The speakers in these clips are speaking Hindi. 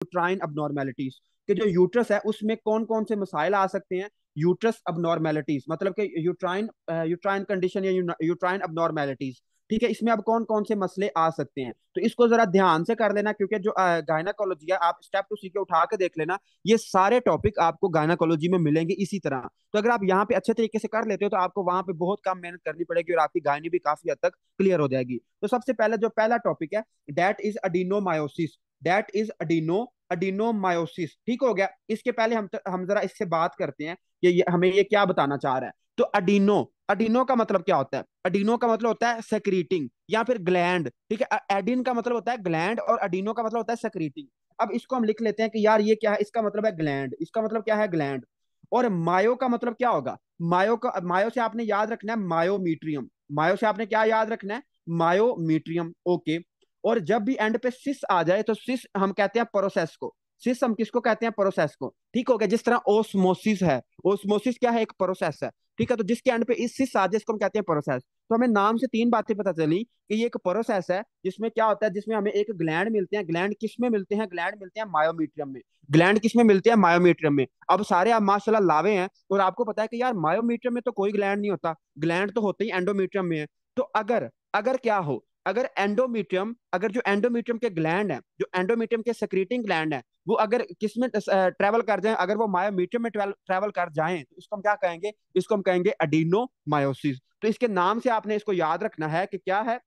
यूट्राइन अबनॉर्मेलिटीज, कि जो यूट्रस है उसमें कौन कौन से मसाइल आ सकते हैं। यूट्रस अबनॉर्मेलिटीज मतलब कि यूट्राइन यूट्राइन कंडीशन या यूट्राइन अबनॉर्मेलिटीज, ठीक है, इसमें अब कौन कौन से मसले आ सकते हैं। तो इसको जरा ध्यान से कर लेना, क्योंकि जो गायनाकोलॉजी है आप स्टेप टू सी के उठा के देख लेना, ये सारे टॉपिक आपको गायनाकोलॉजी में मिलेंगे इसी तरह। तो अगर आप यहाँ पे अच्छे तरीके से कर लेते हो तो आपको वहां पे बहुत कम मेहनत करनी पड़ेगी और आपकी गायनी भी काफी हद तक क्लियर हो जाएगी। तो सबसे पहले जो पहला टॉपिक है, दैट इज अडीनोमायोसिस। दैट इज अडीनोमायोसिस, ठीक हो गया। इसके पहले हम जरा इससे बात करते हैं कि हमें ये क्या बताना चाह रहा है। तो अडीनो, अडीनो का मतलब क्या होता है? अडीनो का मतलब होता है सेक्रीटिंग या फिर ग्लैंड, ठीक है। एडिन का मतलब होता है ग्लैंड और अडीनो का मतलब होता है सेक्रीटिंग। अब इसको हम लिख लेते हैं कि यार ये क्या है, इसका मतलब है ग्लैंड, इसका मतलब क्या है ग्लैंड। और मायो का मतलब क्या होगा? मायो का, मायो से आपने याद रखना है मायोमीट्रियम। मायो से आपने क्या याद रखना है? Myometrium, okay. और जब भी एंड पे सिस आ जाए तो सिस हम कहते हैं प्रोसेस को। सिस हम किसको कहते हैं? प्रोसेस को, ठीक हो गया। जिस तरह ओस्मोसिस है, ओस्मोसिस क्या है? एक प्रोसेस है, ठीक है। तो जिसके एंड पे इस सिस आ जाए इसको हम कहते हैं प्रोसेस। तो हमें नाम से तीन बातें पता चली कि ये एक प्रोसेस है जिसमें क्या होता है, जिसमें हमें एक ग्लैंड मिलते हैं। ग्लैंड किस में मिलते हैं? ग्लैंड मिलते हैं मायोमीट्रियम में। ग्लैंड किस में मिलते हैं? मायोमीट्रियम में। अब सारे आप माशाल्लाह लावे हैं और आपको पता है कि यार मायोमीट्रियम में तो कोई ग्लैंड नहीं होता, ग्लैंड तो होते ही एंडोमीट्रियम में है। तो अगर अगर क्या हो, अगर एंडोमीट्रियम, अगर जो एंडोमीट्रियम के ग्लैंड है, जो एंडोमीट्रियम के सेक्रेटिंग ग्लैंड है, वो अगर किस में ट्रेवल कर जाए, अगर वो मायोमीट्रियम में ट्रेवल कर जाएं, तो इसको हम क्या कहेंगे? इसको हम कहेंगे एडिनोमायोसिस। तो इसके नाम से आपने इसको याद रखना है कि क्या है,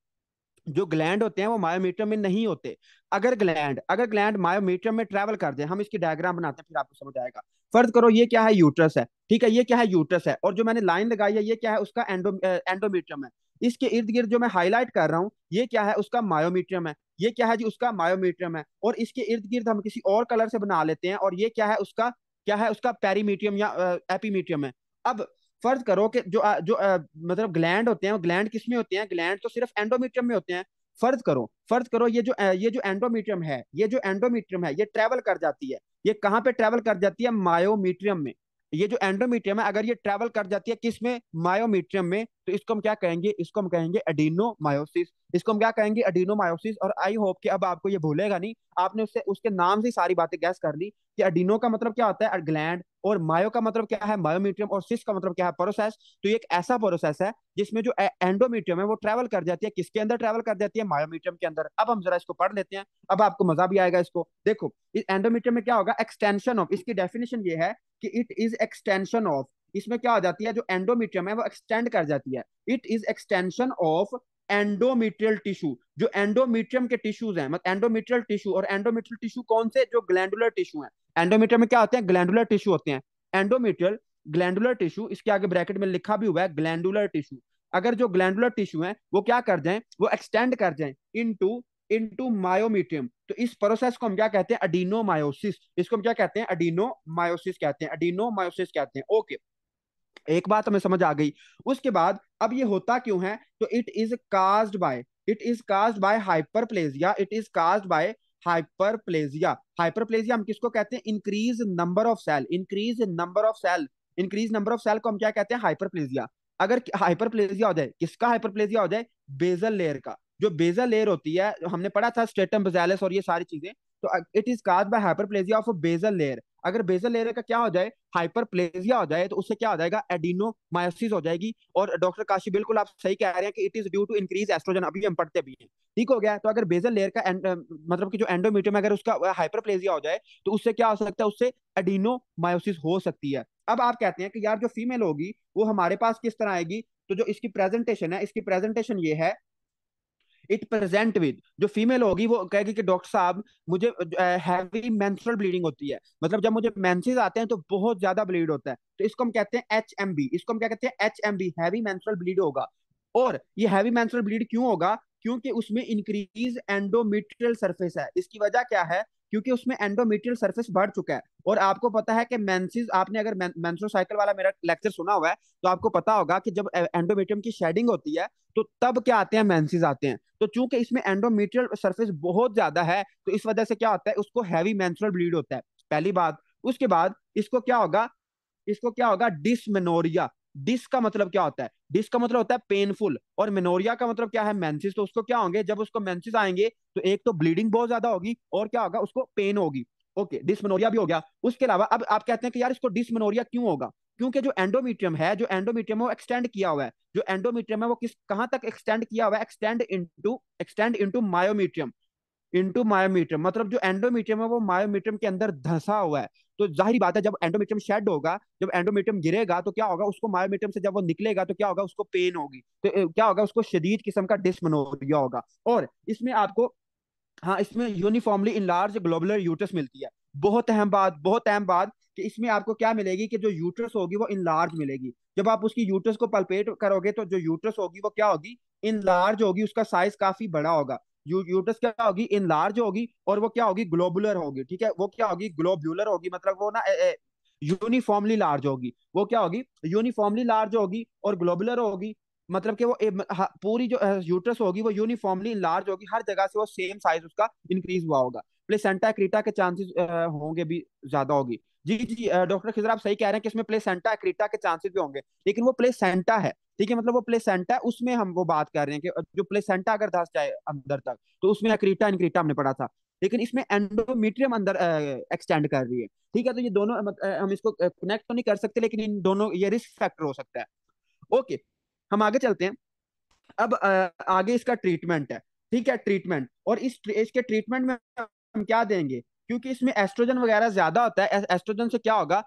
जो ग्लैंड होते हैं वो मायोमीट्रियम में नहीं होते। अगर ग्लैंड मायोमीट्रियम में ट्रेवल कर जाए, हम इसकी डायग्राम बनाते हैं फिर आपको समझ आएगा। फर्ज करो ये क्या है? यूट्रस है, ठीक है, ये क्या है? यूट्रस है। और जो मैंने लाइन लगाई है ये क्या है? उसका एंडोमीट्रियम है। इसके इर्द गिर्द जो मैं हाईलाइट कर रहा हूँ ये क्या है? उसका मायोमीट्रियम है। ये क्या है जी? उसका मायोमीट्रियम है। और इसके इर्द गिर्द हम किसी और कलर से बना लेते हैं, और ये क्या है? उसका क्या है? उसका पेरीमीट्रियम या एपीमीट्रियम है। अब फर्ज करो कि मतलब ग्लैंड होते हैं, वो ग्लैंड किस में होते हैं? ग्लैंड तो सिर्फ एंडोमीट्रियम में होते हैं। फर्ज करो ये जो एंडोमीट्रियम है ये ट्रेवल कर जाती है। ये कहाँ पे ट्रेवल कर जाती है? मायोमीट्रियम में। ये जो एंडोमीट्रियम है अगर ये ट्रेवल कर जाती है किस में? मायोमीट्रियम में, तो इसको हम क्या कहेंगे? इसको हम कहेंगे एडिनोमायोसिस। इसको हम क्या कहेंगे? एडिनोमायोसिस। और आई होप कि अब आपको ये भूलेगा नहीं, आपने उससे उसके नाम से सारी बातें गैस कर ली कि एडिनो का मतलब क्या होता है? ग्लैंड। और मायो का मतलब क्या है? मायोमीट्रियम। और सिस का मतलब क्या है? प्रोसेस। तो ये एक ऐसा प्रोसेस है जिसमें जो एंडोमीट्रियम है वो ट्रेवल कर जाती है किसके अंदर? ट्रेवल कर जाती है मायोमीट्रियम के अंदर। अब हम जरा इसको पढ़ लेते हैं, अब आपको मजा भी आएगा। इसको देखो, इस एंडोमीट्रियम में क्या होगा? एक्सटेंशन ऑफ, इसकी डेफिनेशन ये है कि इट इज एक्सटेंशन ऑफ। इसमें क्या हो जाती है? जो एंडोमीट्रियम है वो एक्सटेंड कर जाती है। It is extension of endometrial tissue. जो एंडोमीट्रियम के टिश्यूज हैं, मतलब एंडोमीट्रियल टिश्यू। और एंडोमीट्रियल टिश्यू कौन से? जो ग्लैंडुलर टिश्यू है। एंडोमीट्रियम में क्या होते हैं? ग्लैंडुलर टिश्यू होते हैं। एंडोमीट्रियल ग्लैंडुलर टिश्यू, इसके आगे ब्रैकेट में लिखा भी हुआ है ग्लैंडुलर टिश्यू। अगर जो ग्लैंडुलर टिश्यू है वो क्या कर जाए? वो एक्सटेंड कर जाए इनटू इनटू मायोमीट्रियम। तो इस प्रोसेस को हम क्या कहते हैं? अडीनोमायोसिस। इसको हम क्या कहते हैं? अडीनोमायोसिस कहते हैं, अडीनोमायोसिस कहते हैं, ओके। एक बात हमें समझ आ गई। उसके बाद अब ये होता क्यों है? तो it is caused by hyperplasia. It is caused by hyperplasia. Hyperplasia हम किसको कहते हैं? Increase number of cell, increase number of cell. Increase number of cell को हम क्या कहते हैं? हाइपरप्लेजिया। अगर हाइपरप्लेजिया हो जाए, किसका हाइपरप्लेजिया हो जाए? बेजल लेयर का। जो बेजल लेयर होती है, हमने पढ़ा था स्ट्रेटम बेजालिस और ये सारी चीजें। तो it is caused by hyperplasia of basal layer. अगर बेजल लेयर का क्या हो जाए? हाइपरप्लेजिया हो जाए, तो उससे क्या हो जाएगा? एडिनोमायोसिस हो जाएगी। और डॉक्टर काशी बिल्कुल आप सही कह रहे हैं कि it is due to increase estrogen, अभी हम पढ़ते भी हैं, ठीक हो गया। तो अगर बेजल लेयर का मतलब कि जो एंडोमीट्रियम अगर उसका हाइपरप्लेजिया हो जाए तो उससे क्या हो सकता है? उससे एडिनोमायोसिस हो सकती है। अब आप कहते हैं कि यार जो फीमेल होगी वो हमारे पास किस तरह आएगी? तो जो इसकी प्रेजेंटेशन है, इसकी प्रेजेंटेशन ये है, इट प्रेजेंट विद, जो फीमेल होगी वो कहेगी कि डॉक्टर साहब मुझे हैवी मेंस्ट्रुअल ब्लीडिंग होती है, मतलब जब मुझे मेंसेस आते हैं तो बहुत ज्यादा ब्लीड होता है। तो इसको हम कहते हैं HMB। इसको हम क्या कहते हैं? HMB, हैवी मेंस्ट्रुअल ब्लीड होगा। और ये हैवी मेंस्ट्रुअल ब्लीड क्यों होगा? क्योंकि उसमें इंक्रीज एंडोमेट्रियल सरफेस है। इसकी वजह क्या है? क्योंकि उसमें एंडोमेट्रियल सरफेस बढ़ चुका है। और आपको पता है कि मेंसेस, आपने अगर मेंस्ट्रुअल साइकिल वाला मेरा लेक्चर सुना हुआ है तो आपको पता होगा कि जब एंडोमेट्रियम की शेडिंग होती है तो तब क्या आते हैं? मेंसेस आते हैं। तो चूंकि इसमें एंडोमेट्रियल सरफेस बहुत ज्यादा है तो इस वजह से क्या होता है? उसको हैवी मेंस्ट्रुअल ब्लीड होता है, पहली बात। उसके बाद इसको क्या होगा? डिसमेनोरिया। डिस का मतलब क्या होता है? डिस का मतलब होता है पेनफुल, और मेनोरिया का मतलब क्या है? मेंसेस। तो उसको क्या होंगे? जब उसको मेंसेस आएंगे तो एक तो ब्लीडिंग बहुत ज्यादा होगी और क्या होगा? उसको पेन होगी। ओके, डिस्मेनोरिया भी हो गया। उसके अलावा अब आप कहते हैं कि यार इसको डिस्मेनोरिया क्यों होगा? क्योंकि जो एंडोमीट्रियम है, जो एंडोमीट्रियम है वो एक्सटेंड किया हुआ है। जो एंडोमीट्रियम है वो किस कहां तक एक्सटेंड किया हुआ है? Extend into myometrium. Into myometrium मतलब जो एंडोमीट्रियम है वो मायोमीट्रियम के अंदर धंसा हुआ है। तो जाहिर बात है, जब एंडोमीट्रियम शेड होगा, जब एंडोमीट्रियम गिरेगा तो क्या होगा? उसको मायोमीट्रियम से जब वो निकलेगा तो क्या होगा? उसको पेन होगी। तो क्या होगा? उसको शदीद किस्म का डिस्मेनोरिया होगा। और इसमें आपको, हाँ, इसमें यूनिफॉर्मली इनलार्ज ग्लोबुलर यूट्रस मिलती है। बहुत अहम बात, बहुत अहम बात, कि इसमें आपको क्या मिलेगी? कि जो यूट्रस होगी वो इनलार्ज मिलेगी। जब आप उसकी यूट्रस को पल्पेट करोगे तो जो यूट्रस होगी वो क्या होगी? इनलार्ज होगी, उसका साइज काफी बड़ा होगा। यूट्रस क्या होगी? इनलार्ज होगी। और वो क्या होगी? ग्लोबुलर होगी। ठीक है, वो क्या होगी? ग्लोबुलर होगी, मतलब वो ना यूनिफॉर्मली लार्ज होगी। वो क्या होगी? यूनिफॉर्मली लार्ज होगी और ग्लोबुलर होगी। मतलब कि वो पूरी जो यूट्रस होगी वो यूनिफॉर्मली लार्ज होगी, हर जगह से वो सेम साइज उसका इंक्रीज हुआ होगा। प्लेसेंटा क्रीटा के चांसेस होंगे भी, ज्यादा होगी। जी जी, डॉक्टर खिजर आप सही कह रहे हैं कि इसमें प्लेसेंटा क्रीटा के चांसेस भी होंगे, लेकिन वो प्लेसेंटा है। ठीक है, मतलब वो प्लेसेंटा है, उसमें हम वो बात कर रहे हैं कि जो प्लेसेंटा अगर धंस जाए अंदर तक तो उसमें अक्रीटा इनक्रीटा हमने पढ़ा था। लेकिन इसमें एंडोमीट्रियम अंदर एक्सटेंड कर रही है। ठीक है, तो ये दोनों हम इसको कनेक्ट तो नहीं कर सकते, लेकिन इन दोनों ये रिस्क फैक्टर हो सकता है। ओके, हम आगे चलते हैं। अब आगे इसका ट्रीटमेंट है। ठीक है, ट्रीटमेंट, और इसके ट्रीटमेंट में हम क्या देंगे? क्योंकि इसमें एस्ट्रोजन वगैरह ज्यादा होता है। एस्ट्रोजन से क्या होगा?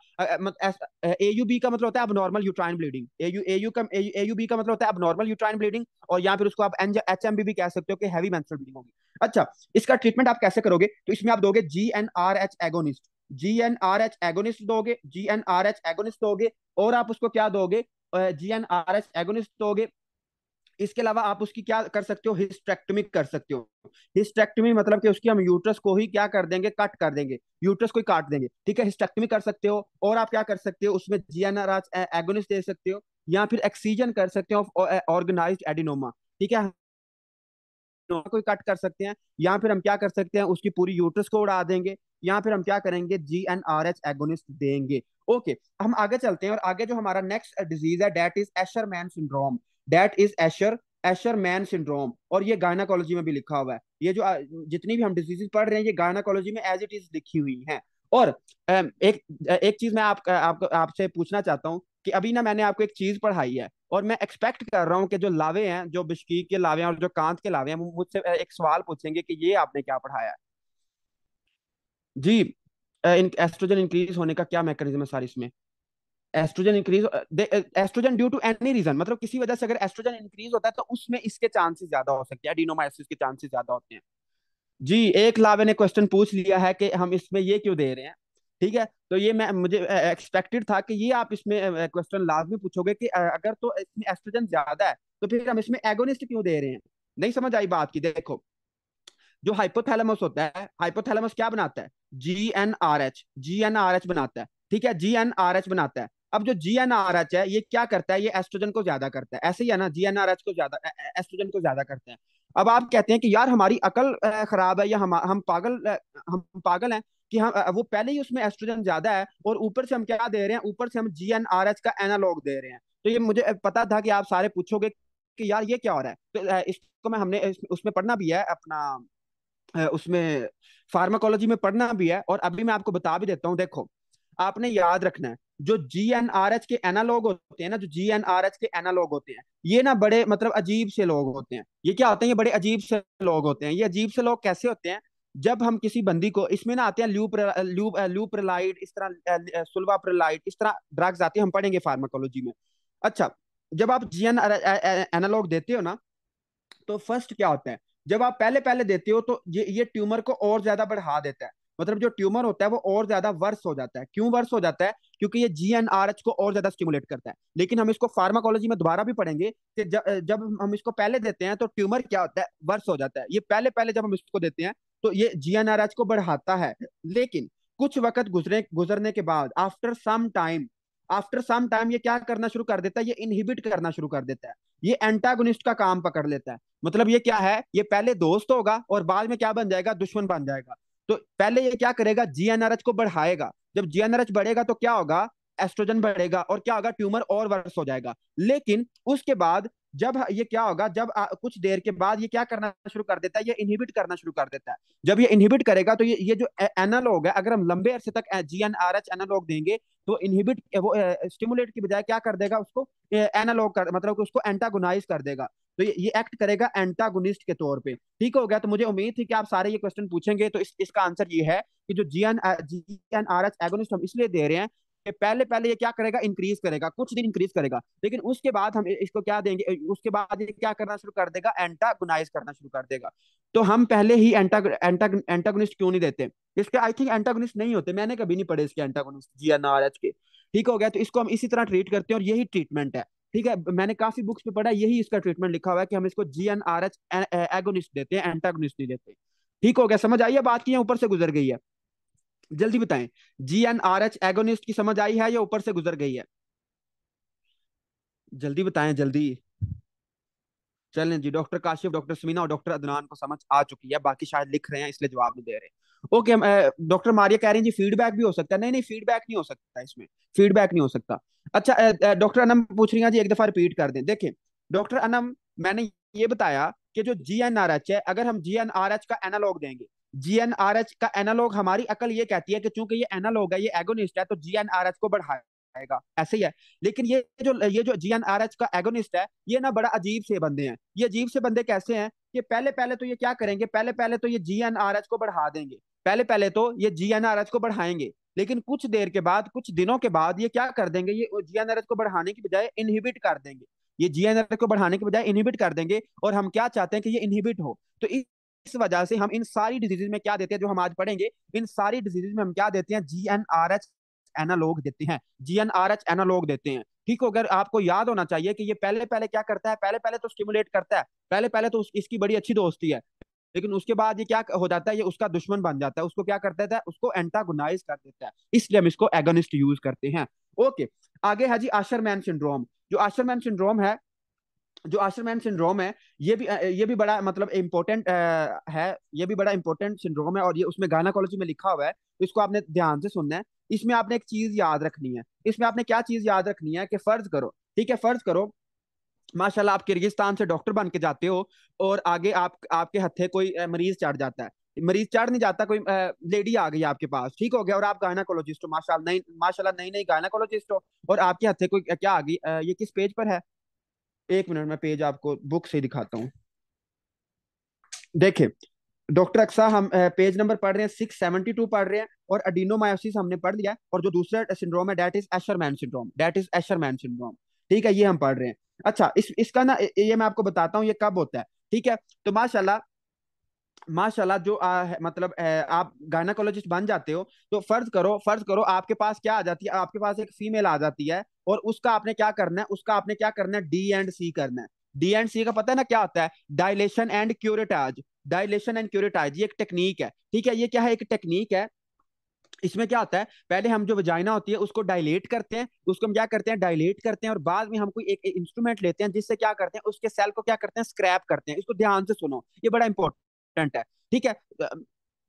एयूबी का मतलब होता है अबनॉर्मल यूट्राइन ब्लीडिंग। एयूबी का मतलब होता है अबनॉर्मल यूट्राइन ब्लीडिंग, और या फिर उसको आप एचएमबी भी कह सकते हो कि हैवी मेंस्ट्रुअल ब्लीडिंग होगी। अच्छा, इसका ट्रीटमेंट आप कैसे करोगे? तो इसमें आप दोगे जीएनआरएच एगोनिस्ट। जीएनआरएच एगोनिस्ट दोगे, जीएनआरएच एगोनिस्ट दोगे। और आप उसको क्या दोगे? जीएनआरएच एगोनिस्ट दोगे। इसके अलावा आप उसकी क्या कर सकते हो? हिस्टेक्टमी कर सकते हो। हिस्टेक्टमी मतलब कि उसकी हम यूट्रस को ही क्या कर देंगे? कट कर देंगे, यूट्रस को ही काट देंगे। ठीक है, हिस्टेक्टमी कर सकते हो। और आप क्या कर सकते हो? उसमें जीएनआरएच एगोनिस्ट दे सकते हो, या फिर एक्सीजन कर सकते हो ऑर्गेनाइज्ड एडिनोमा। ठीक है, कोई कट कर सकते हैं, या फिर हम क्या कर सकते हैं? उसकी पूरी यूट्रस को उड़ा देंगे, या फिर हम क्या करेंगे? जीएनआरएच एगोनिस्ट देंगे। ओके, हम आगे चलते हैं, और आगे जो हमारा नेक्स्ट डिजीज है that is Asherman syndrome. That is Asherman syndrome, और ये गायनाकोलॉजी में भी लिखा हुआ है। ये जो जितनी भी हम डिजीजेस पढ़ रहे हैं ये गायनाकोलॉजी में एज इट इज लिखी हुई हैं। और एक एक चीज मैं आपसे पूछना चाहता हूँ कि अभी ना मैंने आपको एक चीज पढ़ाई है, और मैं एक्सपेक्ट कर रहा हूँ कि जो लावे हैं, जो बिश्कीक के लावे हैं और जो कांत के लावे हैं, वो मुझसे एक सवाल पूछेंगे कि ये आपने क्या पढ़ाया है। जी, एस्ट्रोजन इंक्रीज होने का क्या मैकेनिज्म है सर इसमें? Estrogen increase, estrogen due to any reason, मतलब किसी वजह से अगर एस्ट्रोजन इंक्रीज होता है तो उसमें इसके चांसेस ज्यादा हो सकते हैं, एडिनोमाइसिस के चांसेस ज्यादा होते हैं। जी, एक लावे ने क्वेश्चन पूछ लिया है कि हम इसमें ये क्यों दे रहे हैं। ठीक है, तो ये मैं मुझे एक्सपेक्टेड था कि ये आप इसमें क्वेश्चन लाजमी पूछोगे कि अगर तो इसमें एस्ट्रोजन ज्यादा है तो फिर हम इसमें एगोनिस्ट क्यों दे रहे हैं। नहीं समझ आई बात की? देखो, जो हाइपोथैलेमस होता है, हाइपोथैलेमस क्या बनाता है? जीएनआरएच बनाता है। ठीक है, जीएनआरएच बनाता है। अब जो जीएनआरएच है ये क्या करता है? ये एस्ट्रोजन को ज्यादा करता है, ऐसे ही है ना? जीएनआरएच को ज्यादा, एस्ट्रोजन को ज्यादा करते हैं। अब आप कहते हैं कि यार हमारी अकल खराब है, या हम पागल हैं कि हम वो पहले ही उसमें एस्ट्रोजन ज्यादा है, और ऊपर से हम क्या दे रहे हैं? ऊपर से हम जीएनआरएच का एनालॉग दे रहे हैं। तो ये मुझे पता था कि आप सारे पूछोगे कि यार ये क्या हो रहा है। तो इसको मैं हमने उसमें पढ़ना भी है अपना, उसमें फार्माकोलॉजी में पढ़ना भी है, और अभी मैं आपको बता भी देता हूँ। देखो, आपने याद रखना है, जो जीएनआरएच के एनालॉग होते हैं ना, जो जीएनआरएच के एनालॉग होते हैं, ये ना बड़े मतलब अजीब से लोग होते हैं। ये क्या होते हैं? ये बड़े अजीब से लोग होते हैं। ये अजीब से लोग कैसे होते हैं? जब हम किसी बंदी को, इसमें ना आते हैं ल्यूप्रलाइड, इस तरह सुल्वाप्रलाइड, इस तरह ड्रग्स आते हैं, हम पढ़ेंगे फार्माकोलॉजी में। अच्छा, जब आप जीएन एनालॉग देते हो ना, तो फर्स्ट क्या होता है? जब आप पहले पहले देते हो तो ये ट्यूमर को और ज्यादा बढ़ा देता है। मतलब जो ट्यूमर होता है वो और ज्यादा वर्स हो जाता है। क्यों वर्स हो जाता है? क्योंकि ये जीएनआरएच को और ज्यादा स्टिमुलेट करता है। लेकिन हम इसको फार्माकोलॉजी में दोबारा भी पढ़ेंगे कि जब हम इसको पहले देते हैं तो ट्यूमर क्या होता है? वर्स हो जाता है। ये पहले पहले जब हम इसको देते हैं तो ये जीएनआरएच को बढ़ाता है। लेकिन कुछ वक्त गुजरने के बाद, आफ्टर सम टाइम ये क्या करना शुरू कर देता है? ये इनहिबिट करना शुरू कर देता है। ये एंटागोनिस्ट का काम पकड़ लेता है। मतलब ये क्या है? ये पहले दोस्त होगा और बाद में क्या बन जाएगा? दुश्मन बन जाएगा। तो पहले ये क्या करेगा? जीएनआरएच को बढ़ाएगा। जब जीएनआरएच बढ़ेगा तो क्या होगा? एस्ट्रोजन बढ़ेगा, और क्या होगा? ट्यूमर और वर्स हो जाएगा। लेकिन उसके बाद जब ये क्या होगा, जब कुछ देर के बाद ये क्या करना शुरू कर देता है, ये इनहिबिट करना शुरू कर देता है। जब ये इनहिबिट करेगा तो ये जो एनालॉग है, अगर हम लंबे अरसे तक GnRH एनालॉग देंगे तो इनहिबिट वो स्टिमुलेट की बजाय क्या कर देगा, उसको एनालॉग कर, मतलब कि उसको एंटागोनाइज कर देगा। तो ये एक्ट करेगा एंटागोनिस्ट के तौर पे। ठीक हो गया। तो मुझे उम्मीद थी कि आप सारे ये क्वेश्चन पूछेंगे, तो इसका आंसर ये है कि जो GnRH एगोनिस्ट हम इसलिए दे रहे हैं कि पहले पहले ये क्या करेगा, इंक्रीज करेगा, कुछ दिन इंक्रीज करेगा, लेकिन उसके बाद हम इसको क्या देंगे, उसके बाद ये क्या करना शुरू कर देगा, एंटागोनाइज करना शुरू कर देगा। तो हम पहले ही एंटागोनिस्ट क्यों नहीं देते? इसके आई थिंक एंटागोनिस्ट नहीं होते, मैंने कभी नहीं पढ़े इसके एंटागोनिस्ट GnRH के। ठीक हो गया। तो इसको हम इसी तरह ट्रीट करते हैं और यही ट्रीटमेंट है। ठीक है, मैंने काफी बुक्स पे पढ़ा, यही इसका ट्रीटमेंट लिखा हुआ है कि हम इसको GnRH एगोनिस्ट देते हैं, एंटागोनिस्ट नहीं देते। ठीक हो गया, समझ आई है बात की या ऊपर से गुजर गई है? जल्दी बताएं, GnRH एगोनिस्ट की समझ आई है या ऊपर से गुजर गई है? जल्दी बताएं जल्दी। चलें जी, डॉक्टर काशिफ, डॉक्टर समीना और डॉक्टर अदनान को समझ आ चुकी है, बाकी शायद लिख रहे हैं इसलिए जवाब नहीं दे रहे। ओके, डॉक्टर मारिया कह रही हैं जी फीडबैक भी हो सकता है। नहीं नहीं, फीडबैक नहीं हो सकता इसमें, फीडबैक नहीं हो सकता। अच्छा, डॉक्टर अनम पूछ रही हैं जी, एक दफा रिपीट कर दें। देखें डॉक्टर अनम, मैंने ये बताया कि जो GnRH है, अगर हम GnRH का एनालॉग देंगे, GnRH का एनालॉग, हमारी अकल ये कहती है कि चूंकि ये एनालॉग है, ये एगोनिस्ट है, तो GnRH को बढ़ाएगा, ऐसे ही है। लेकिन ये जो GnRH का एगोनिस्ट है, ये ना बड़ा अजीब से बंदे हैं। ये अजीब से बंदे कैसे हैं कि पहले पहले तो ये क्या करेंगे, पहले पहले तो ये GnRH को बढ़ा देंगे, पहले पहले तो ये GnRH को बढ़ाएंगे, लेकिन कुछ देर के बाद, कुछ दिनों के बाद ये क्या कर देंगे, ये GnRH को बढ़ाने की बजाय इनहिबिट कर देंगे। ये GnRH को बढ़ाने की बजाय इनहिबिट कर देंगे, और हम क्या चाहते हैं कि ये इनहिबिट हो। तो इस वजह से हम इन सारी डिजीज में क्या देते हैं, जो हम आज पढ़ेंगे, इन सारी डिजीज में हम क्या देते हैं, GnRH एनालॉग देते हैं, GnRH एनालॉग देते हैं। ठीक हो, अगर आपको याद होना चाहिए कि ये पहले पहले क्या करता है, पहले पहले तो स्टिमुलेट करता है, पहले पहले तो इसकी बड़ी अच्छी दोस्ती है, लेकिन उसके बाद ये क्या हो जाता है, ये उसका दुश्मन बन जाता है, उसको क्या करता है, उसको एंटागोनाइज कर देता है, इसलिए हम इसको एगोनिस्ट यूज करते हैं। ओके, आगे है जी आशरमैन सिंड्रोम। जो आशरमैन सिंड्रोम है, जो आशरमैन सिंड्रोम है, ये भी बड़ा मतलब इम्पोर्टेंट है, ये भी बड़ा इंपॉर्टेंट सिंड्रोम है, और ये उसमें गायनाकोलॉजी में लिखा हुआ है, तो इसको आपने ध्यान से सुनना है। इसमें आपने एक चीज याद रखनी है, इसमें आपने क्या चीज याद रखनी है कि फर्ज करो, ठीक है, फर्ज करो माशाल्लाह आप किर्गिस्तान से डॉक्टर बन के जाते हो, और आगे आपके हथे कोई मरीज चढ़ जाता है, मरीज चढ़ नहीं जाता, कोई लेडी आ गई आपके पास, ठीक हो गया, और आप गायनाकोलॉजिस्ट हो, माशाल्लाह नई नई गायनाकोलॉजिस्ट हो, और आपके हथे कोई क्या आ गई, ये किस पेज पर है? एक मिनट, मैं पेज आपको बुक से दिखाता हूँ। देखे डॉक्टर अक्सा, हम पेज नंबर पढ़ रहे हैं 672 पढ़ रहे हैं, और अडीनोमायोसिस हमने पढ़ लिया है, और जो दूसरा सिंड्रोम है that is Asherman syndrome, that is Asherman syndrome. ठीक है, ये हम पढ़ रहे हैं। अच्छा, इसका ना ये मैं आपको बताता हूँ ये कब होता है। ठीक है, तो माशाल्लाह, माशाल्लाह जो मतलब आप गायनाकोलॉजिस्ट बन जाते हो, तो फर्ज करो आपके पास क्या आ जाती है, आपके पास एक फीमेल आ जाती है, और उसका आपने क्या करना है, उसका आपने क्या करना है, D&C करना है। D&C का पता है ना क्या होता है? Dilation and curettage. Dilation and curettage ये एक टेक्निक है। ठीक है, ये क्या है, एक टेक्निक है। इसमें क्या होता है, पहले हम जो वजाइना होती है उसको डायलेट करते हैं, उसको हम क्या करते हैं, डायलेट करते हैं, और बाद में हम कोई एक इंस्ट्रूमेंट लेते हैं, जिससे क्या करते हैं, उसके सेल को क्या करते हैं, स्क्रैप करते हैं। इसको ध्यान से सुनो, ये बड़ा इंपॉर्टेंट है। ठीक है,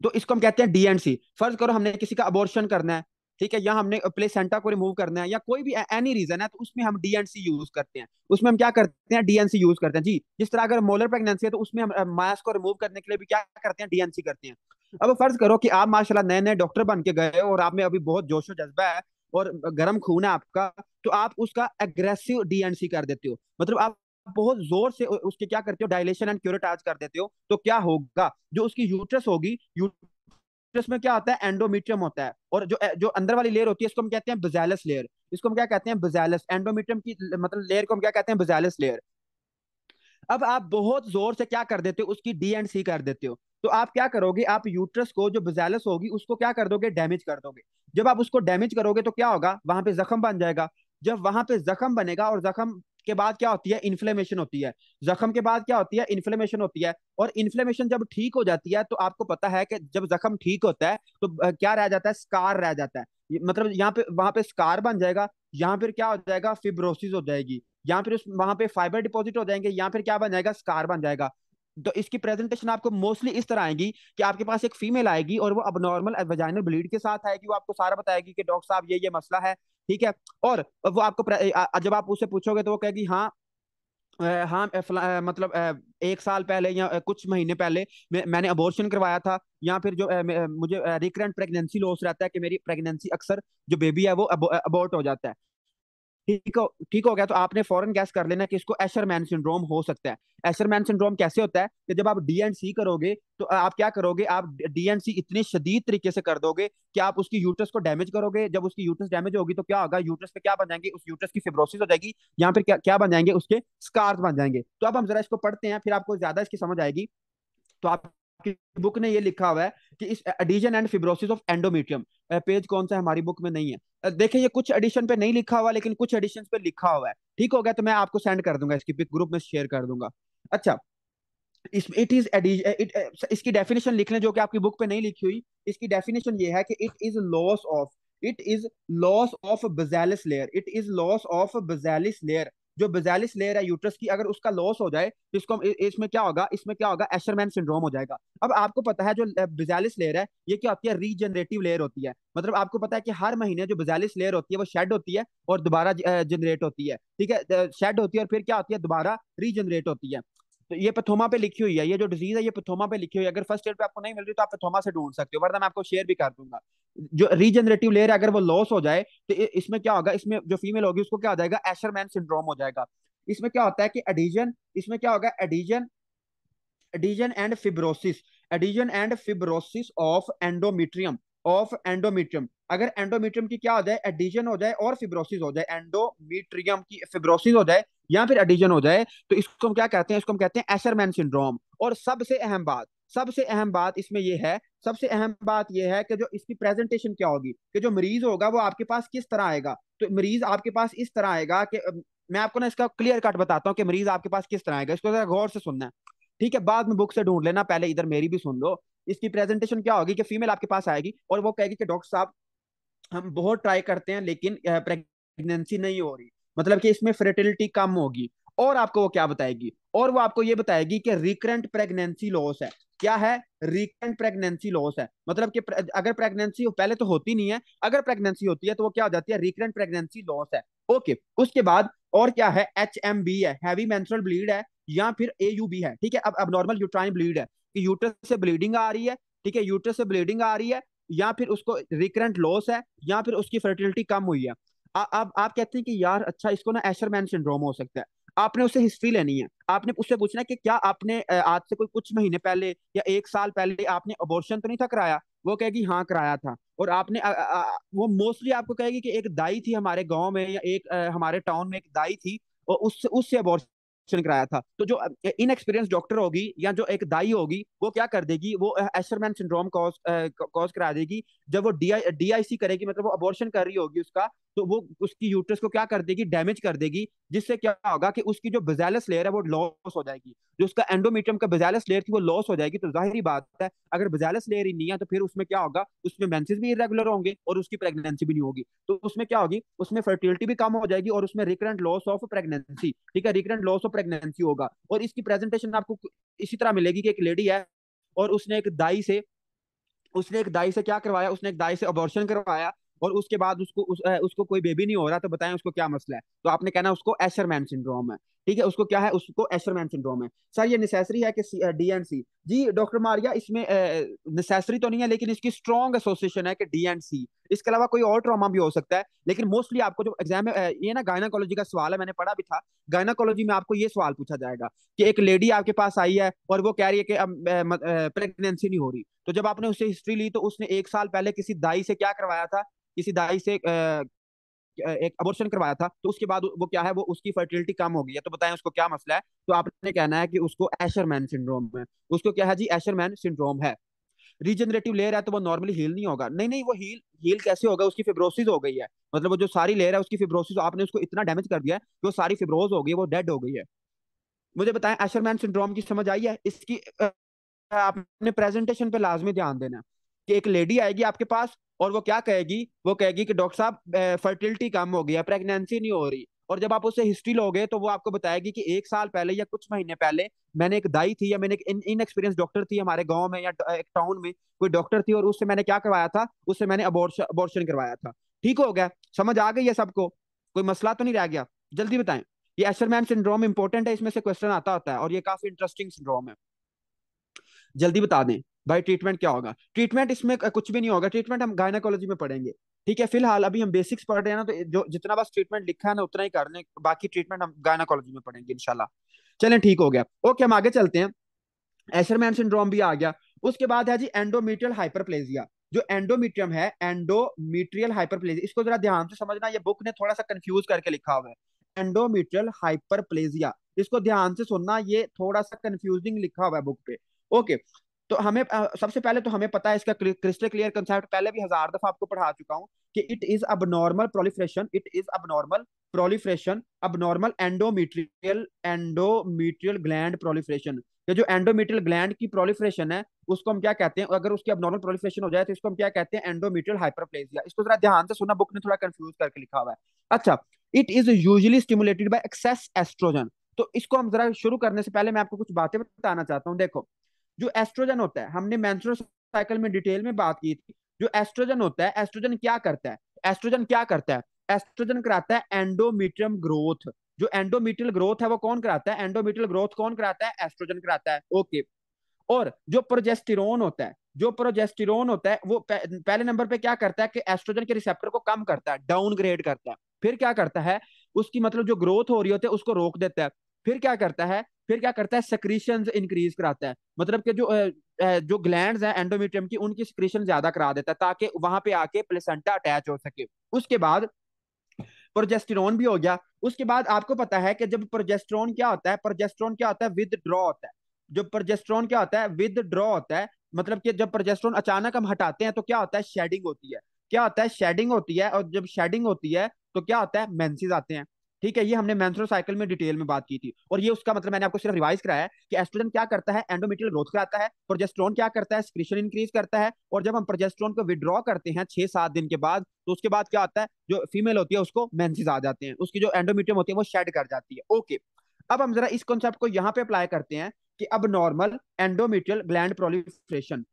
तो इसको हम कहते हैं D&C। फर्ज करो हमने किसी का अबॉर्शन करना है, ठीक है, या हमने प्लेसेंटा को रिमूव करना है, या कोई भी एनी रीजन है, तो उसमें हम D&C यूज करते हैं। उसमें हम क्या करते हैं, D&C यूज करते हैं जी। जिस तरह अगर मोलर प्रेगनेंसी है, तो उसमें हम मास को रिमूव करने के लिए भी क्या करते हैं, D&C करते हैं। अब फर्ज करो कि आप माशाल्लाह नए नए डॉक्टर बन के गए हो, और आप में अभी बहुत जोशो जज्बा है, और गर्म खून है आपका, तो आप उसका एग्रेसिव D&C कर देते हो, मतलब आप बहुत जोर से उसके क्या करते हो, डायलेशन एंड क्यूरेटाज कर देते हो। तो क्या होगा, जो उसकी यूट्रस होगी, यूट्रस में क्या होता है, एंडोमीट्रियम होता है, और जो जो अंदर वाली लेयर होती है, इसको हम कहते हैं बेजालस लेयर। इसको हम क्या कहते हैं, बेजालस, एंडोमीट्रियम की मतलब लेयर को हम क्या कहते हैं, बेजालस लेयर। अब आप बहुत जोर से क्या कर देते हो, उसकी D&C कर देते हो। तो आप क्या करोगे, आप यूट्रस को, जो बेजालस होगी, उसको क्या कर दोगे, डैमेज कर दोगे। जब आप उसको डैमेज करोगे तो क्या होगा, वहां पे जख्म बन जाएगा। जब वहां पे जख्म बनेगा, और जख्म के बाद क्या होती है, इन्फ्लेमेशन होती है। जख्म के बाद क्या होती है, इन्फ्लेमेशन होती है। और इन्फ्लेमेशन जब ठीक हो जाती है, तो आपको पता है कि जब जख्म ठीक होता है, तो क्या रह जाता है, स्कार रह जाता है। मतलब यहाँ पे, वहां पे स्कार बन जाएगा, यहाँ फिर क्या हो जाएगा, फिब्रोसिस हो जाएगी, या फिर उस वहां पे फाइबर डिपॉजिट हो जाएंगे, या फिर क्या बन जाएगा, स्कार बन जाएगा। तो इसकी प्रेजेंटेशन आपको मोस्टली इस तरह आएगी कि आपके पास एक फीमेल आएगी, और वो अबनॉर्मल वजाइनल ब्लीड के साथ आएगी, वो आपको सारा बताएगी कि डॉक्टर साहब ये मसला है। ठीक है, और वो आपको जब आप उससे पूछोगे, तो वो कहेगी हाँ हाँ मतलब 1 साल पहले या कुछ महीने पहले मैंने अबॉर्शन करवाया था, या फिर जो मुझे रिकरेंट प्रेगनेंसी लॉस रहता है कि मेरी प्रेगनेंसी अक्सर जो बेबी है वो अबॉर्ट हो जाता है। ठीक हो गया, तो आपने फौरन गैस कर लेना कि इसको एशरमैन सिंड्रोम हो सकता है। एशरमैन सिंड्रोम कैसे होता है कि जब आप डी एंड सी करोगे तो आप क्या करोगे, आप डी एंड सी इतनी शदीद तरीके से कर दोगे कि आप उसकी यूट्रस को डैमेज करोगे। जब उसकी यूट्रस डैमेज होगी तो क्या होगा, यूट्रस पे क्या बन जाएंगे, उस यूट्रस की फिब्रोसिस हो जाएगी, यहाँ फिर क्या क्या बन जाएंगे, उसके स्कार्स बन जाएंगे। तो अब हम जरा इसको पढ़ते हैं, फिर आपको ज्यादा इसकी समझ आएगी। तो आपकी बुक ने ये लिखा हुआ है कि इस adhesion and fibrosis of endometrium, page कौन सा है, हमारी बुक में नहीं है। देखिए ये कुछ एडिशन पे नहीं लिखा हुआ, लेकिन कुछ एडिशन पे लिखा हुआ है। ठीक हो गया, तो मैं आपको सेंड कर दूंगा, इसकी पिक ग्रुप में शेयर कर दूंगा। अच्छा, इस इट इज इट, इसकी डेफिनेशन लिख लें जो कि आपकी बुक पे नहीं लिखी हुई। इसकी डेफिनेशन ये है कि it is loss of basalis layer, it is loss of basalis layer. जो बेजालिस लेयर है यूट्रस की, अगर उसका लॉस हो जाए तो इसको इसमें क्या होगा, एशरमैन सिंड्रोम हो जाएगा। अब आपको पता है जो बेजालिस लेयर है ये क्या होती है, रीजनरेटिव लेयर होती है। मतलब आपको पता है कि हर महीने जो बेजालिस लेयर होती है वो शेड होती है और दोबारा जनरेट होती है। ठीक है, शेड होती है और फिर क्या होती है, दोबारा रीजनरेट होती है। तो ये पथोमा पे लिखी हुई है, ये जो डिजीज है ये पथोमा पे लिखी हुई है। अगर फर्स्ट एड पे आपको नहीं मिल रही तो आप पथोमा से ढूंढ सकते हो, वरना मैं आपको शेयर भी कर दूंगा। जो रीजनरेटिव लेयर है अगर वो लॉस हो जाए तो इसमें क्या होगा, इसमें जो फीमेल होगी उसको क्या हो जाएगा, एशरमैन सिंड्रोम हो जाएगा। इसमें क्या होता है कि एडिजन, इसमें क्या होगा, adhesion adhesion and fibrosis, adhesion and fibrosis of endometrium. अगर एंडोमीट्रियम की क्या हो जाए, एडिजन हो जाए और फिब्रोसिस हो जाए, एंडोमीट्रियम की फिब्रोसिस हो जाए या फिर एडिजन हो जाए, तो इसको हम क्या कहते हैं, इसको हम कहते हैं एशरमैन सिंड्रोम। और सबसे अहम बात इसमें ये है, सबसे अहम बात यह है कि जो इसकी प्रेजेंटेशन क्या होगी, कि जो मरीज होगा वो आपके पास किस तरह आएगा। तो मरीज आपके पास इस तरह आएगा कि मैं आपको ना इसका क्लियर कट बताता हूँ कि मरीज आपके पास किस तरह आएगा, इसको जरा गौर से सुनना है। ठीक है, बाद में बुक से ढूंढ लेना, पहले इधर मेरी भी सुन लो। इसकी प्रेजेंटेशन क्या होगी कि फीमेल आपके पास आएगी और वो कहेगी कि डॉक्टर साहब हम बहुत ट्राई करते हैं लेकिन प्रेगनेंसी नहीं हो रही, मतलब कि इसमें फर्टिलिटी कम होगी। और आपको वो क्या बताएगी, और वो आपको ये बताएगी कि रिकरेंट प्रेगनेंसी लॉस है। क्या है, रिकरेंट प्रेगनेंसी लॉस है। मतलब कि अगर प्रेगनेंसी पहले तो होती नहीं है, अगर प्रेगनेंसी होती है तो वो क्या हो जाती है, रिकरेंट प्रेगनेंसी लॉस है। ओके, उसके बाद और क्या है, HMB है, हैवी मेंस्ट्रुअल ब्लीड है, या फिर AUB है। ठीक है, अब नॉर्मल यूट्राइन ब्लीड है कि यूट्रस से ब्लीडिंग आ रही है। ठीक है, यूट्रस से ब्लीडिंग आ रही है, या फिर उसको रिकरेंट लॉस है, या फिर उसकी फर्टिलिटी कम हुई है। अब आप कहते हैं कि यार अच्छा इसको ना एशरमैन सिंड्रोम हो सकता है। आपने उससे हिस्ट्री लेनी है, आपने उससे पूछना है कि क्या आपने आज से कोई कुछ महीने पहले या 1 साल पहले आपने अबॉर्शन तो नहीं था कराया। वो कहेगी हाँ कराया था। और आपने वो मोस्टली आपको कहेगी कि एक दाई थी हमारे गांव में, या एक हमारे टाउन में एक दाई थी और उससे उससे अबॉर्शन कराया था। तो जो इनएक्सपीरियंस डॉक्टर होगी या जो एक दाई होगी वो क्या कर देगी, वो एशरमैन सिंड्रोम कॉज करा देगी। जब वो DIC करेगी, मतलब वो अबॉर्शन कर रही होगी उसका, तो वो उसकी यूट्रस को क्या कर देगी, डैमेज कर देगी। जिससे क्या होगा कि उसकी जो बेजालस लेयर है वो लॉस हो जाएगी, जो उसका एंडोमीट्रियम का बेजालस लेयर थी वो लॉस हो जाएगी। तो जाहिर बात है अगर बेजालस लेयर ही नहीं है तो फिर उसमें क्या होगा, उसमें मेंसेस भी इरेगुलर होंगे और उसकी प्रेगनेंसी भी नहीं होगी। तो उसमें क्या होगी, उसमें फर्टिलिटी भी कम हो जाएगी और उसमें रिकरेंट लॉस ऑफ प्रेगनेंसी, ठीक है, रिकरेंट लॉस ऑफ प्रेगनेंसी होगा। और इसकी प्रेजेंटेशन आपको इसी तरह मिलेगी कि एक लेडी है और उसने एक दाई से क्या करवाया, उसने एक दाई से अबॉर्शन करवाया और उसके बाद उसको कोई बेबी नहीं हो रहा, तो बताएं उसको क्या मसला है। तो आपने कहना उसको एशरमैन सिंड्रोम है। ठीक है, उसको क्या है, उसको एशरमैन सिंड्रोम है। सर ये नेसेसरी है कि DNC, जी डॉक्टर मारिया इसमें नेसेसरी तो नहीं है, लेकिन इसकी स्ट्रॉन्ग एसोसिएशन है कि DNC। इसके अलावा कोई और ट्रॉमा भी हो सकता है, लेकिन मोस्टली आपको जो एग्जाम में ये ना गायनाकोलॉजी का सवाल है, मैंने पढ़ा भी था। गायनाकोलॉजी में आपको ये सवाल पूछा जाएगा कि एक लेडी आपके पास आई है और वो कह रही है कि प्रेगनेंसी नहीं हो रही। तो जब आपने उससे हिस्ट्री ली तो उसने 1 साल पहले किसी दाई से क्या करवाया था, किसी दाई से एक अबॉर्शन करवाया था। तो उसके बाद वो क्या है, वो उसकी फर्टिलिटी कम हो गई है। तो बताएं उसको क्या मसला है। तो आपने कहना है कि उसको एशरमैन सिंड्रोम है। उसको क्या है जी, एशरमैन सिंड्रोम है। रीजनरेटिव लेयर है तो वो नॉर्मली हील नहीं होगा, नहीं नहीं, वो हील हील कैसे होगा, उसकी फिब्रोसिस हो गई है। मतलब वो जो सारी लेयर है उसकी फिब्रोसिस, आपने उसको इतना डैमेज कर दिया है कि वो सारी फिब्रोज हो गई है, वो डेड हो गई है। मुझे बताएं एशरमैन सिंड्रोम की समझ आई है इसकी। आपने प्रेजेंटेशन पे लाजमी ध्यान देना कि एक लेडी आएगी आपके पास और वो क्या कहेगी, वो कहेगी कि डॉक्टर साहब फर्टिलिटी कम हो गई है, प्रेगनेंसी नहीं हो रही। और जब आप उससे हिस्ट्री लोगे तो वो आपको बताएगी कि 1 साल पहले या कुछ महीने पहले मैंने एक दाई थी या मैंने एक इनएक्सपीरियंस डॉक्टर थी हमारे गांव में या एक टाउन में कोई डॉक्टर थी, और उससे मैंने क्या करवाया था, उससे मैंने अबॉर्शन करवाया था। ठीक हो गया, समझ आ गई है सबको, कोई मसला तो नहीं रह गया, जल्दी बताएं। ये एशरमैन सिंड्रोम इंपॉर्टेंट है, इसमें से क्वेश्चन आता होता है और ये काफी इंटरेस्टिंग सिंड्रोम है। जल्दी बता दें भाई ट्रीटमेंट क्या होगा। ट्रीटमेंट इसमें कुछ भी नहीं होगा, ट्रीटमेंट हम गायनाकोलॉजी में पढ़ेंगे। ठीक है, फिलहाल अभी हम बेसिक्स पढ़ रहे हैं ना, तो जो जितना बस ट्रीटमेंट लिखा है ना उतना ही कर लें, बाकी ट्रीटमेंट हम गायनाकोलॉजी में पढ़ेंगे इंशाल्लाह। चलें ठीक हो गया, ओके हम आगे चलते हैं। एशरमैन सिंड्रोम भी आ गया। उसके बाद है जी एंडोमीट्रियल हाइपरप्लेजिया। जो एंडोमीट्रियम है, एंडोमीट्रियल हाइपरप्लेजिया, इसको जरा ध्यान से समझना, ये बुक ने थोड़ा सा कंफ्यूज करके लिखा हुआ है। एंडोमीट्रियल हाइपरप्लेजिया, इसको ध्यान से सुनना, ये थोड़ा सा कंफ्यूजिंग लिखा हुआ है बुक पे। ओके, तो हमें सबसे पहले तो हमें पता है इसका क्रिस्टल क्लियर कंसेप्ट, पहले भी हजार दफा आपको पढ़ा चुका हूं कि it is abnormal proliferation, it is abnormal proliferation, abnormal endometrial gland proliferation. ये जो एंडोमेट्रियल ग्लैंड की प्रोलिफरेशन है उसको हम क्या कहते हैं, अगर उसकी अबनॉर्मल प्रोलिफरेशन हो जाए तो इसको हम क्या कहते हैं, एंडोमेट्रियल हाइपरप्लेजिया। इसको जरा ध्यान से सुनना, बुक ने थोड़ा कंफ्यूज करके लिखा हुआ है। अच्छा, it is usually stimulated by excess estrogen. तो इसको हम जरा शुरू करने से पहले मैं आपको कुछ बातें बताना चाहता हूँ। देखो, जो एस्ट्रोजन होता है, हमने मेंस्ट्रुअल साइकिल में डिटेल में बात की थी। जो एस्ट्रोजन होता है, एस्ट्रोजन क्या करता है, एस्ट्रोजन क्या करता है, एस्ट्रोजन कराता है एंडोमीट्रियम ग्रोथ। जो एंडोमीट्रियल ग्रोथ है वो कौन कराता है, एंडोमीट्रियल ग्रोथ कौन कराता है, एस्ट्रोजन कराता है। ओके, और जो प्रोजेस्टेरोन होता है, जो प्रोजेस्टेरोन होता है वो पहले नंबर पे क्या करता है कि एस्ट्रोजन के रिसेप्टर को कम करता है, डाउनग्रेड करता है। फिर क्या करता है, उसकी मतलब जो ग्रोथ हो रही होती है उसको रोक देता है। फिर क्या करता है, फिर क्या करता है, सेक्रीशन इंक्रीज कराता है, मतलब कि जो ग्लैंड्स हैं एंडोमेट्रियम की उनकी सेक्रीशन ज्यादा करा देता है ताकि वहां पे आके प्लेसेंटा अटैच हो सके। उसके बाद प्रोजेस्टेरोन भी हो गया। उसके बाद आपको पता है कि जब प्रोजेस्टेरोन क्या होता है, प्रोजेस्टेरोन क्या होता है, विदड्रॉ होता है। जो प्रोजेस्टेरोन क्या होता है, विदड्रॉ होता है, मतलब कि जब प्रोजेस्टेरोन अचानक हम हटाते हैं तो क्या होता है, शेडिंग होती है। क्या होता है, शेडिंग होती है, और जब शेडिंग होती है तो क्या होता है, मेंसेस आते हैं। ठीक है, ये हमने मेंस्ट्रुअल साइकिल में डिटेल में बात की थी, और ये उसका मतलब मैंने आपको सिर्फ रिवाइज कराया है कि एस्ट्रोजन क्या करता है, एंडोमेट्रियल ग्रोथ कराता है, प्रोजेस्टेरोन क्या करता है, सिक्रीशन इंक्रीज करता है, और जब हम प्रोजेस्टेरोन को विड्रॉ करते हैं 6-7 दिन के बाद, तो उसके बाद क्या होता है, जो फीमेल होती है उसको मेंसेस आ जाते हैं, उसकी जो एंडोमेट्रियम होती है वो शेड कर जाती है। ओके, अब हम जरा इस कॉन्सेप्ट को यहाँ पे अप्लाई करते हैं कि अब नॉर्मल एंडोमेट्रियल ग्लैंड प्रोलिफरेशन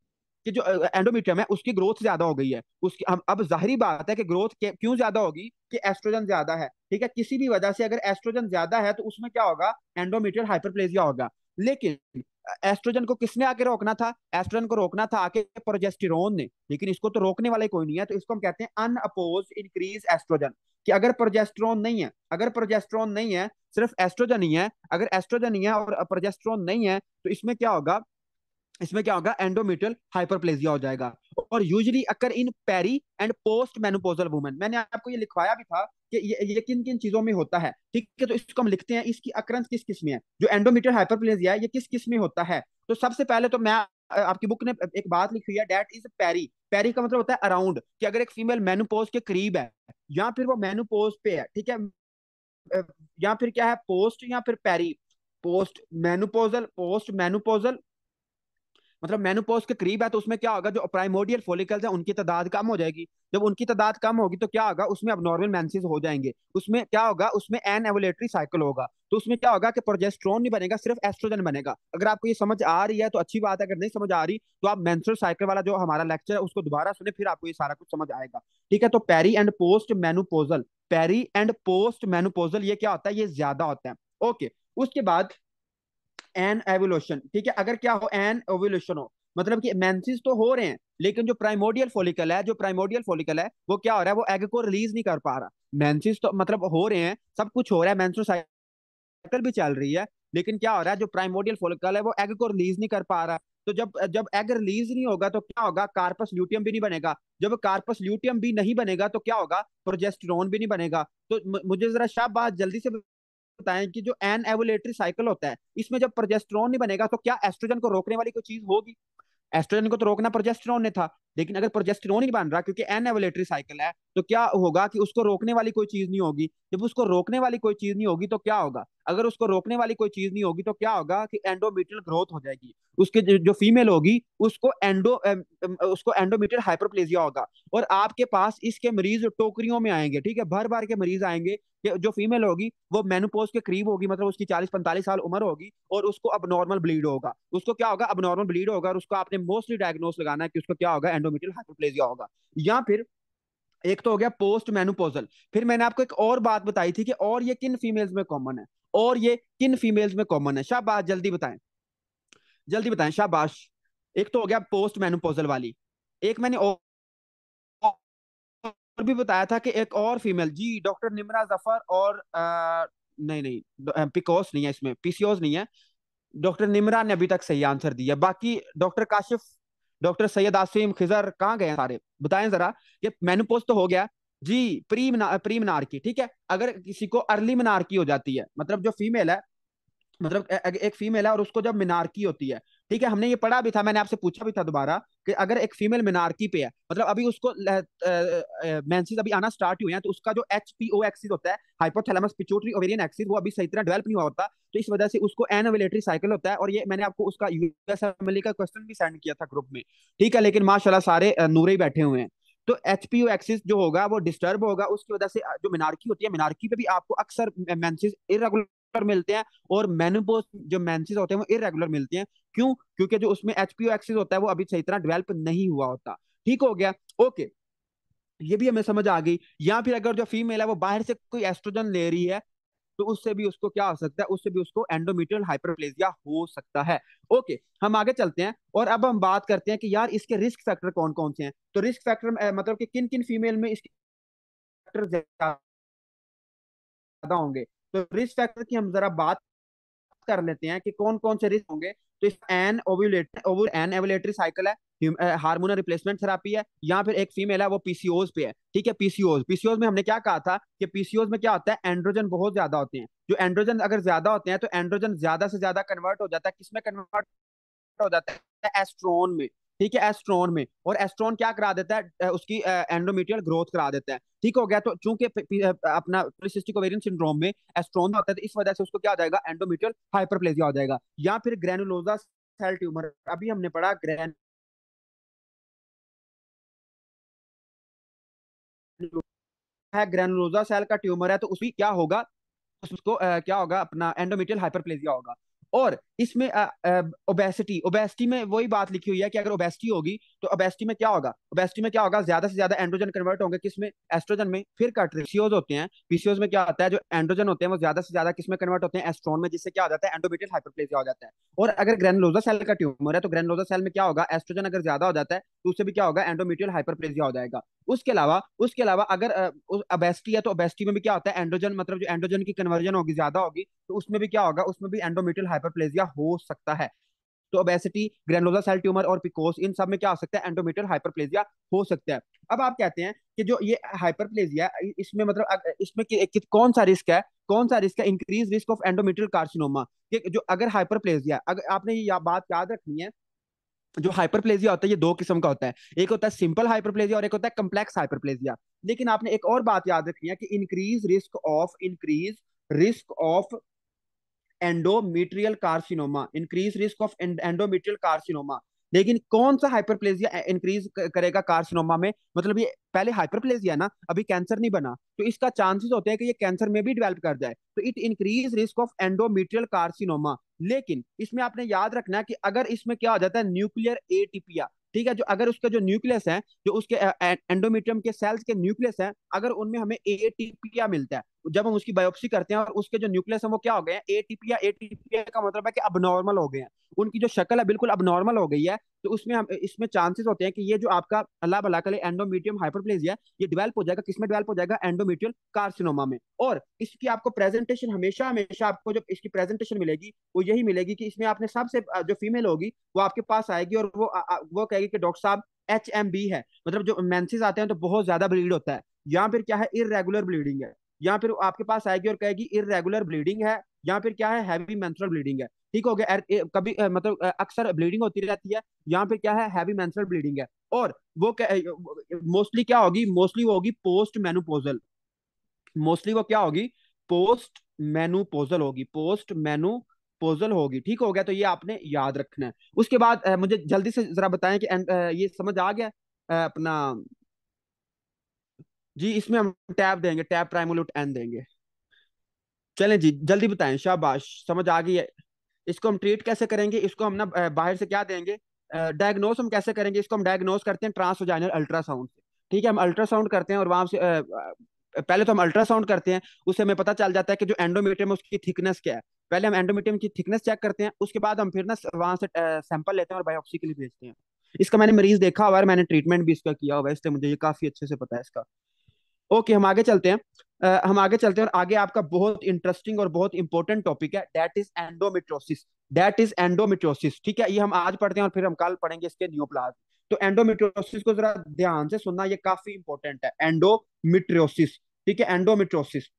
कि जो एंडोमेट्रियम है उसकी ग्रोथ ज्यादा हो गई है, उसकी अब जाहिर बात है कि ग्रोथ क्यों ज्यादा होगी, कि एस्ट्रोजन ज्यादा है। ठीक है, किसी भी वजह से अगर एस्ट्रोजन ज्यादा है तो उसमें क्या होगा, एंडोमेट्रियल हाइपरप्लेजिया होगा। लेकिन एस्ट्रोजन को किसने आके रोकना था, एस्ट्रोजन को रोकना था आके प्रोजेस्टेरोन ने, लेकिन इसको तो रोकने वाला कोई नहीं है, तो इसको हम कहते हैं अनअपोज्ड इंक्रीज एस्ट्रोजन। कि अगर प्रोजेस्टेरोन नहीं है, अगर प्रोजेस्टेरोन नहीं है, सिर्फ एस्ट्रोजन ही है, अगर एस्ट्रोजन ही है और प्रोजेस्टेरोन नहीं है, तो इसमें क्या होगा, इसमें क्या होगा, एंडोमेट्रियल हाइपरप्लेजिया हो जाएगा। और usually occur in peri and post menopausal women, मैंने आपको ये लिखवाया भी था कि ये किन किन चीजों में होता है। ठीक है, तो इसको हम लिखते हैं, इसकी अकरेंस किस किस में है, जो एंडोमेट्रियल हाइपरप्लेजिया है ये किस किस में होता है। तो सबसे पहले तो मैं आपकी बुक ने एक बात लिखी हुई है, दैट इज पेरी। पेरी का मतलब होता है अराउंड, कि अगर एक फीमेल मेनोपॉज के करीब है या फिर वो मेनोपॉज पे है, ठीक है, या फिर क्या है, पोस्ट या फिर पेरी, पोस्ट मेनोपॉजल मतलब मेनोपॉज के करीब है, तो उसमें क्या होगा, जो प्राइमोडियल फॉलिकल्स हैं उनकी तादाद कम हो जाएगी। जब उनकी तादाद कम होगी तो क्या होगा, उसमें अबनॉर्मल मेंसेस हो जाएंगे। उसमें क्या होगा, उसमें एन एवुलेटरी साइकिल होगा। तो उसमें क्या होगा कि प्रोजेस्टेरोन नहीं बनेगा, सिर्फ एस्ट्रोजन बनेगा। अगर आपको ये समझ आ रही है तो अच्छी बात है, अगर नहीं समझ आ रही तो आप मेंस्ट्रुअल साइकिल वाला जो हमारा लेक्चर है उसको दोबारा सुने, फिर आपको ये सारा कुछ समझ आएगा। ठीक है, तो peri and post menopausal, peri and post menopausal ये क्या होता है, ये ज्यादा होता है। ओके, उसके बाद एन एवोल्यूशन। ठीक है, अगर क्या हो, एन एवोल्यूशन हो, मतलब कि मेंसेस तो हो रहे हैं, लेकिन जो प्राइमोडियल फॉलिकल है, जो प्राइमोडियल फॉलिकल है वो क्या हो रहा है, वो एग को रिलीज नहीं कर पा रहा। मेंसेस तो मतलब हो रहे हैं, सब कुछ हो रहा है, मेंस्ट्रुअल साइकिल भी चल रही है, लेकिन क्या हो रहा है, जो प्राइमोडियल फॉलिकल है वो एग को रिलीज नहीं कर पा रहा। तो जब जब एग रिलीज नहीं होगा तो क्या होगा, कार्पस ल्यूटियम भी नहीं बनेगा। जब कार्पस ल्यूटियम भी नहीं बनेगा तो क्या होगा, प्रोजेस्टेरोन भी नहीं बनेगा। तो मुझे जरा शाबाश जल्दी से बताएं कि जो एन एवुलेटरी साइकिल होता है, इसमें जब प्रोजेस्टेरोन नहीं बनेगा तो क्या एस्ट्रोजन को रोकने वाली कोई चीज होगी। एस्ट्रोजन को तो रोकना प्रोजेस्टेरोन ने था, लेकिन अगर प्रोजेस्टेरोन ही बन रहा क्योंकि एनएवुलेटरी साइकिल है, तो क्या होगा कि उसको रोकने वाली कोई चीज नहीं होगी। जब उसको रोकने वाली कोई चीज नहीं होगी तो क्या होगा, अगर उसको रोकने वाली कोई चीज नहीं होगी तो क्या होगा कि एंडोमेट्रियल ग्रोथ हो जाएगी। उसके जो फीमेल होगी उसको उसको एंडोमेट्रियल हाइपरप्लेजिया होगा। और आपके पास इसके मरीज टोकरियों में आएंगे, ठीक है, भर भर के मरीज आएंगे। कि जो फीमेल होगी वो मेनोपॉज के करीब होगी, मतलब उसकी 40-45 साल उम्र होगी, और उसको अब नॉर्मल ब्लीड होगा। उसको क्या होगा, अब नॉर्मल ब्लीड होगा, और उसको आपने मोस्टली डायग्नोस लगाना है कि उसको क्या होगा, एंडोमेट्रियल हाइपरप्लेजिया होगा। या फिर एक तो हो गया पोस्ट मेनोपॉजल। फिर मैंने आपको एक और बात बताई थी कि और ये किन फीमेल्स में कॉमन है, और ये किन फीमेल्स में कॉमन है, शाबाश जल्दी बताएं, जल्दी बताएं, शाबाश। एक तो हो गया पोस्ट मेनोपॉजल वाली, एक मैंने और भी बताया था कि एक और फीमेल, जी डॉक्टर निमरा जफर और नहीं नहीं पिकोस नहीं है, इसमें पीसीओस नहीं है। डॉक्टर निमरा ने अभी तक सही आंसर दिया, बाकी डॉक्टर काशिफ, डॉक्टर सैयद आसिम खिजर कहाँ गए हैं सारे, बताएं जरा। ये मेनोपॉज तो हो गया जी, प्री मनार्की, ठीक है। अगर किसी को अर्ली मनार्की हो जाती है, मतलब जो फीमेल है, मतलब एक फीमेल है और उसको जब मिनारकी होती है, ठीक है, हमने ये पढ़ा भी था, मैंने आपसे पूछा भी था दोबारा कि अगर एक फीमेल मिनारकी पे है, मतलब अभी उसको मेंसेस अभी आना स्टार्ट हुए हैं, तो उसका जो एचपीओ एक्सिस होता है, हाइपोथैलेमस पिट्यूटरी ओवेरियन एक्सिस, वो अभी सही तरह डेवलप नहीं हुआ होता, तो इस वजह से उसको एनोवुलेटरी साइकिल होता है। और ये मैंने आपको उसका यूएसएमएलई का क्वेश्चन भी सेंड किया था ग्रुप में, ठीक है, लेकिन माशाल्लाह सारे नूरे ही बैठे हुए हैं। तो एचपीओ एक्सिस जो होगा वो डिस्टर्ब होगा, उसकी वजह से जो मिनारकी होती है, मिनारकी पे भी आपको अक्सर मेंसेस इरेगुलर मिलते हैं, और मेनोपॉज जो मेंसेस होते हैं वो इरेगुलर मिलते हैं। क्यों? क्योंकि जो उसमें एचपीओ एक्सिस होता है वो अभी सही तरह डेवलप नहीं हुआ होता। ठीक हो गया, ओके, ये भी हमें समझ आ गई। या फिर अगर जो फीमेल है वो बाहर से कोई एस्ट्रोजन ले रही है, तो उससे भी उसको क्या हो सकता है, उससे भी उसको एंडोमेट्रियल हाइपरप्लेजिया हो सकता है। ओके, हम आगे चलते हैं और अब हम बात करते हैं कि यार इसके रिस्क फैक्टर कौन कौन से हैं। तो रिस्क फैक्टर मतलब कि किन किन फीमेल में इसके फैक्टर ज्यादा होंगे। तो रिस्क फैक्टर की हम जरा बात कर लेते हैं कि कौन कौन से रिस्क होंगे। तो इस एन ओव्यूलेटरी साइकिल है, हार्मोनल रिप्लेसमेंट थेरापी है, या फिर एक फीमेल है वो पीसीओज पे है, ठीक है। पीसीओज में हमने क्या कहा था कि पीसीओज में क्या होता है, एंड्रोजन बहुत ज्यादा होते हैं। जो एंड्रोजन अगर ज्यादा होते हैं तो एंड्रोजन ज्यादा से ज्यादा कन्वर्ट हो जाता है, किसमें कन्वर्ट हो जाता है, एस्ट्रोन में, ठीक है, एस्ट्रोन में। और एस्ट्रोन क्या करा देता है, उसकी एंडोमेट्रियल ग्रोथ करा देता है। ठीक हो गया, तो चूंकि अपना पॉलीसिस्टिक ओवेरियन सिंड्रोम में एस्ट्रोन होता है, तो इस वजह से उसको क्या हो जाएगा, एंडोमेट्रियल हाइपरप्लेजिया हो जाएगा। या फिर ग्रेनुलोजा सेल ट्यूमर, अभी हमने पढ़ा ग्रेनुलोजा सेल का ट्यूमर है, तो उसकी क्या होगा, उसको क्या होगा, अपना एंडोमेट्रियल हाइपरप्लेजिया होगा। और इसमें ओबेसिटी, ओबेसिटी में वही बात लिखी हुई है कि अगर ओबेसिटी होगी तो ओबेसिटी में क्या होगा, ओबेसिटी में क्या होगा, ज्यादा से ज्यादा एंड्रोजन कन्वर्ट होंगे, किसमें, एस्ट्रोजन में। फिर पीसीओज होते हैं, पीसीओज में क्या होता है, जो एंड्रोजन होते हैं वो ज्यादा से ज्यादा किसमें कन्वर्ट होते हैं, एस्ट्रोन में, जिससे क्या हो जाता है, एंडोमेट्रियल हाइपरप्लेजिया हो जाता है। और अगर ग्रेनुलोजा सेल का ट्यूमर है, तो ग्रेनुलोजा सेल में क्या होगा, एस्ट्रोजन अगर ज्यादा हो जाता है तो उससे भी क्या होगा, एंडोमेट्रियल हाइपरप्लेजिया हो जाएगा। उसके अलावा अगर ओबेसिटी है, तो ओबेसिटी में भी क्या होता है, एंड्रोजन, मतलब जो एंड्रोजन की कन्वर्जन होगी ज्यादा होगी, तो उसमें भी क्या होगा, उसमें भी एंडोमेट्रियल हाइपरप्लेजिया हो सकता है। तो ओबेसिटी, ग्रेनुलोसा सेल ट्यूमर और पिकोस, इन सब में क्या हो सकता है, एंडोमेट्रियल हाइपरप्लेजिया हो सकता है। अब आप कहते हैं कि जो ये हाइपरप्लेजिया, इसमें मतलब इसमें कौन सा रिस्क है, कौन सा रिस्क है, increase risk of endometrial carcinoma. कि जो अगर हाइपरप्लेजिया, अगर आपने ये बात याद रखनी है, जो हाइपरप्लेजिया होता है ये दो किस्म का होता है, एक होता है सिंपल हाइपरप्लेजिया और एक होता है कम्प्लेक्स हाइपरप्लेजिया। लेकिन आपने एक और बात याद रखनी है कि increase risk of endometrial carcinoma, increase risk of endometrial carcinoma. लेकिन कौन सा हाइपरप्लेजिया इंक्रीज करेगा कार्सिनोमा में, मतलब ये पहले हाइपरप्लेजिया ना, अभी कैंसर नहीं बना, तो इसका चांसेस होते हैं कि ये कैंसर में भी डेवलप कर जाए, तो it increase risk of endometrial carcinoma. लेकिन इसमें आपने याद रखना है कि अगर इसमें क्या हो जाता है, न्यूक्लियर एटीपिया, ठीक है, जो अगर उसका जो न्यूक्लियस है, जो उसके एंडोमेट्रियम के सेल्स के न्यूक्लियस है, अगर उनमें हमें एटीपिया मिलता है, जब हम उसकी बायोप्सी करते हैं और उसके जो न्यूक्लियस है वो क्या हो गए हैं, एटीपिया, एटीपिया का मतलब है कि अबनॉर्मल हो गए हैं, उनकी जो शक्ल है बिल्कुल अबनॉर्मल हो गई है, तो उसमें हम इसमें चांसेस होते हैं कि ये जो आपका अल्लाह भला करे एंडोमेट्रियम हाइपरप्लेजिया, ये डेवलप हो जाएगा, किसमें डेवलप हो जाएगा, एंडोमेट्रियल कार्सिनोमा में। और इसकी आपको प्रेजेंटेशन हमेशा हमेशा आपको जो इसकी प्रेजेंटेशन मिलेगी वो यही मिलेगी कि इसमें आपने सबसे जो फीमेल होगी वो आपके पास आएगी और वो कहेगी कि डॉक्टर साहब HMB है, मतलब जो मेंसेस आते हैं तो बहुत ज्यादा ब्लीड होता है, या फिर क्या है, इरेगुलर ब्लीडिंग है, या फिर आपके पास आएगी और कहेगी इरेगुलर ब्लीडिंग है, या फिर क्या है, हैवी मेंस्ट्रुअल ब्लीडिंग है। ठीक हो गया, कभी मतलब अक्सर ब्लीडिंग होती रहती है, या फिर क्या है, हैवी मेंस्ट्रुअल ब्लीडिंग है। और वो मोस्टली क्या होगी, मोस्टली वो होगी पोस्ट मेनोपोजल, मोस्टली वो क्या होगी, पोस्ट मेनोपोजल होगी, पोस्ट मेनोपोजल होगी। ठीक हो गया, तो ये आपने याद रखना है। उसके बाद मुझे जल्दी से जरा बताएं कि ये समझ आ गया अपना, जी इसमें हम टैब देंगे, टैब प्राइमोल्यूट एन देंगे। चलें जी, जल्दी बताएं, शाबाश, समझ आ गई है। इसको हम ट्रीट कैसे करेंगे, इसको हम ना बाहर से क्या देंगे, डायग्नोस हम कैसे करेंगे, इसको हम डायग्नोस करते हैं ट्रांसवाजाइनल अल्ट्रासाउंड से। ठीक है, हम अल्ट्रासाउंड करते हैं और वहां से पहले तो हम अल्ट्रासाउंड करते हैं, उससे हमें पता चल जाता है कि जो एंडोमेट्रियम है उसकी थिकनेस क्या है। पहले हम एंडोमेट्रियम की थिकनेस चेक करते हैं, उसके बाद हम फिर ना वहां से सैंपल लेते हैं और बायोप्सी के लिए भेजते हैं। इसका मैंने मरीज देखा हुआ है, मैंने ट्रीटमेंट भी इसका किया हुआ है, इसलिए मुझे ये काफी अच्छे से पता है इसका। ओके, हम आगे चलते हैं। हम आगे चलते हैं और आगे आपका बहुत इंटरेस्टिंग और बहुत इंपॉर्टेंट टॉपिक है, that is endometriosis. That is endometriosis, ठीक है, ये हम आज पढ़ते हैं और फिर हम कल पढ़ेंगे इसके नियोप्लाज्म। तो एंडोमेट्रोसिस को जरा ध्यान से सुनना, ये काफी इंपॉर्टेंट है, एंडोमेट्रोसिस। ठीक है, एंडोमेट्रोसिस,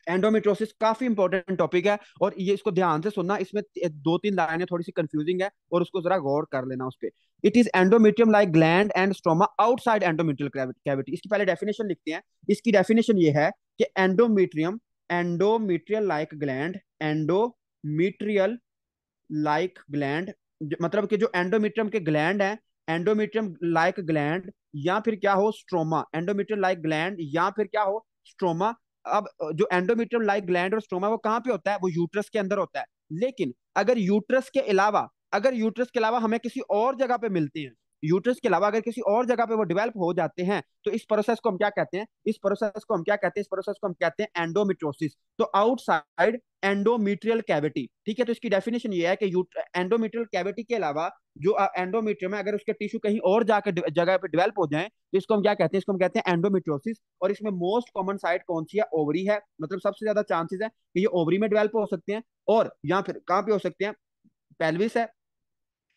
एंडोमेट्रोसिस काफी इंपॉर्टेंट टॉपिक है, और ये इसको ध्यान से सुनना, इसमें दो तीन लाइनें थोड़ी सी कंफ्यूजिंग है और उसको जरा गौर कर लेना उस पर। It is endometrium like gland and stroma outside endometrial cavity. इसकी पहले डेफिनेशन लिखते हैं। इसकी डेफिनेशन ये है कि endometrium, endometrial like gland, endometrial like gland, मतलब कि जो एंडोमेट्रियम के ग्लैंड है, एंडोमेट्रियम लाइक ग्लैंड, या फिर क्या हो स्ट्रोमा, एंडोमेट्रियम लाइक ग्लैंड या फिर क्या हो स्ट्रोमा। अब जो एंडोमेट्रियम लाइक ग्लैंड और स्ट्रोमा वो कहाँ पे होता है, वो यूट्रस के अंदर होता है। लेकिन अगर यूट्रस के अलावा, अगर यूट्रस के अलावा हमें किसी और जगह पे मिलते हैं, यूट्रस के अलावा अगर किसी और जगह पे वो डेवलप हो जाते हैं, तो इस प्रोसेस को हम क्या कहते हैं, इस प्रोसेस को हम क्या कहते हैं, इस प्रोसेस को हम कहते हैं एंडोमेट्रोसिस। तो आउटसाइड एंडोमेट्रियल कैविटी, ठीक है। तो इसकी डेफिनेशन ये है कि एंडोमेट्रियल कैविटी के अलावा जो एंडोमेट्रियम है, अगर उसके टिश्यू कहीं और जाकर जगह पे डेवलप हो जाए, तो इसको हम क्या कहते हैं, इसको हम कहते हैं एंडोमेट्रोसिस। और इसमें मोस्ट कॉमन साइट कौन सी है, ओवरी है, मतलब सबसे ज्यादा चांसेस है कि ये ओवरी में डेवलप हो सकते हैं। और या फिर कहाँ पे हो सकते हैं, पेल्विस है,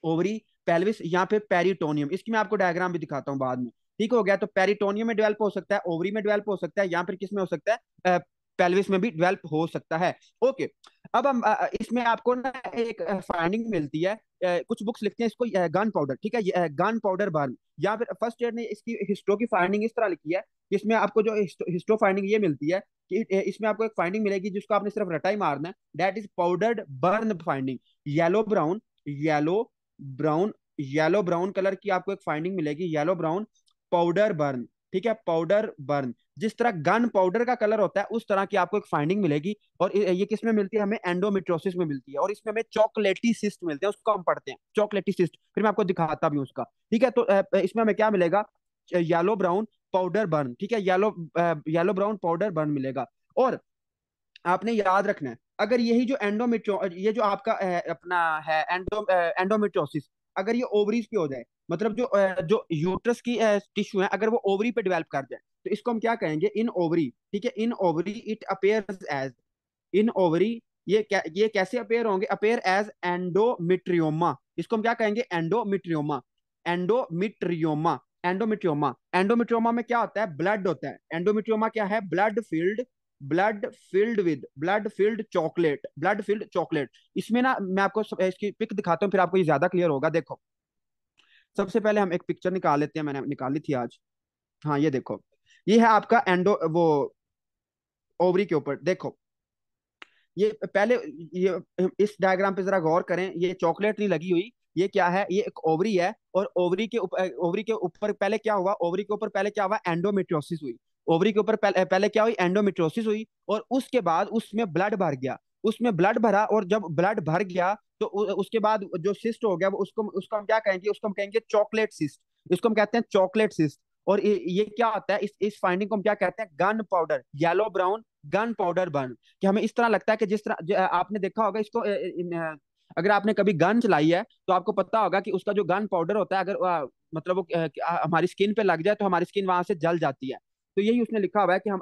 ओवरी, पेल्विस, या फिर पेरिटोनियम। इसकी मैं आपको डायग्राम भी दिखाता हूँ बाद में। ठीक हो गया, तो पेरिटोनियम में डेवलप हो सकता है, ओवरी में डेवलप हो सकता है, या फिर किस में हो सकता है, पेल्विस में भी डेवलप हो सकता है। ओके, अब हम इसमें आपको ना एक फाइंडिंग मिलती है, कुछ बुक्स लिखते हैं इसको गन पाउडर, ठीक है, गन पाउडर बर्न, या फिर फर्स्ट ईयर ने इसकी हिस्ट्रो की फाइंडिंग इस तरह लिखी है। इसमें आपको जो हिस्ट्रो फाइंडिंग ये मिलती है कि इसमें आपको एक फाइंडिंग मिलेगी जिसको आपने सिर्फ रटा ही मारना है, that is powdered burn finding. Yellow brown, yellow brown, yellow brown colour की आपको एक फाइंडिंग मिलेगी, येलो ब्राउन पाउडर बर्न। ठीक है, पाउडर बर्न, जिस तरह गन पाउडर का कलर होता है उस तरह की आपको एक फाइंडिंग मिलेगी। और ये किस में मिलती है, हमें एंडोमेट्रोसिस में मिलती है, और इसमें हमें चॉकलेटी सिस्ट मिलते हैं, उसको हम पढ़ते हैं चॉकलेटी सिस्ट, फिर मैं आपको दिखाता भी हूँ उसका। ठीक है, तो इसमें हमें क्या मिलेगा, येलो ब्राउन पाउडर बर्न, ठीक है, येलो ब्राउन पाउडर बर्न मिलेगा। और आपने याद रखना है, अगर यही जो ये जो आपका अपना है एंडोमेट्रोसिस, अगर ये ओवरीज पे हो जाए, मतलब जो यूट्रस की टिश्यू है, अगर वो ओवरी पे डेवलप कर जाए, तो इसको हम क्या कहेंगे, इन ओवरी। ठीक है, in ovary it appears as, in ovary ये कैसे अपेयर होंगे, अपेयर एज एंडोमेट्रियोमा। इसको हम क्या कहेंगे, एंडोमेट्रियोमा, एंडोमेट्रियोमा, एंडोमेट्रियोमा। एंडोमेट्रियोमा में क्या होता है, ब्लड होता है। एंडोमेट्रियोमा क्या है, blood field chocolate, blood field chocolate. इसमें ना मैं आपको इसकी पिक दिखाता हूँ, फिर आपको ये ज्यादा क्लियर होगा। देखो, सबसे पहले हम एक पिक्चर निकाल लेते हैं, मैंने निकाली थी आज। हाँ, ये देखो, ये है आपका एंडो वो ओवरी के ऊपर, देखो ये पहले, ये इस डायग्राम पे जरा गौर करें, ये चॉकलेट नहीं लगी हुई, ये क्या है, ये एक ओवरी है। और ओवरी के ऊपर पहले क्या हुआ, ओवरी के ऊपर पहले क्या हुआ, एंडोमेट्रियोसिस हुई। ओवरी के ऊपर पहले क्या हुई, एंडोमेट्रियोसिस हुई, और उसके बाद उसमें ब्लड भर गया, उसमें ब्लड भरा, और जब ब्लड भर गया तो उसके बाद जो सिस्ट हो गया, वो उसको उसको हम क्या कहेंगे, उसको हम कहेंगे चॉकलेट सिस्ट। इसको हम कहते हैं चॉकलेट सिस्ट। और ये क्या होता है, इस फाइंडिंग को हम क्या कहते हैं, gun powder, yellow brown gun powder burn. कि हमें इस तरह लगता है कि जिस तरह आपने देखा होगा इसको, अगर आपने कभी गन चलाई है तो आपको पता होगा कि उसका जो गन पाउडर होता है, अगर मतलब वो हमारी स्किन पे लग जाए तो हमारी स्किन वहां से जल जाती है। तो यही उसने लिखा हुआ है कि हम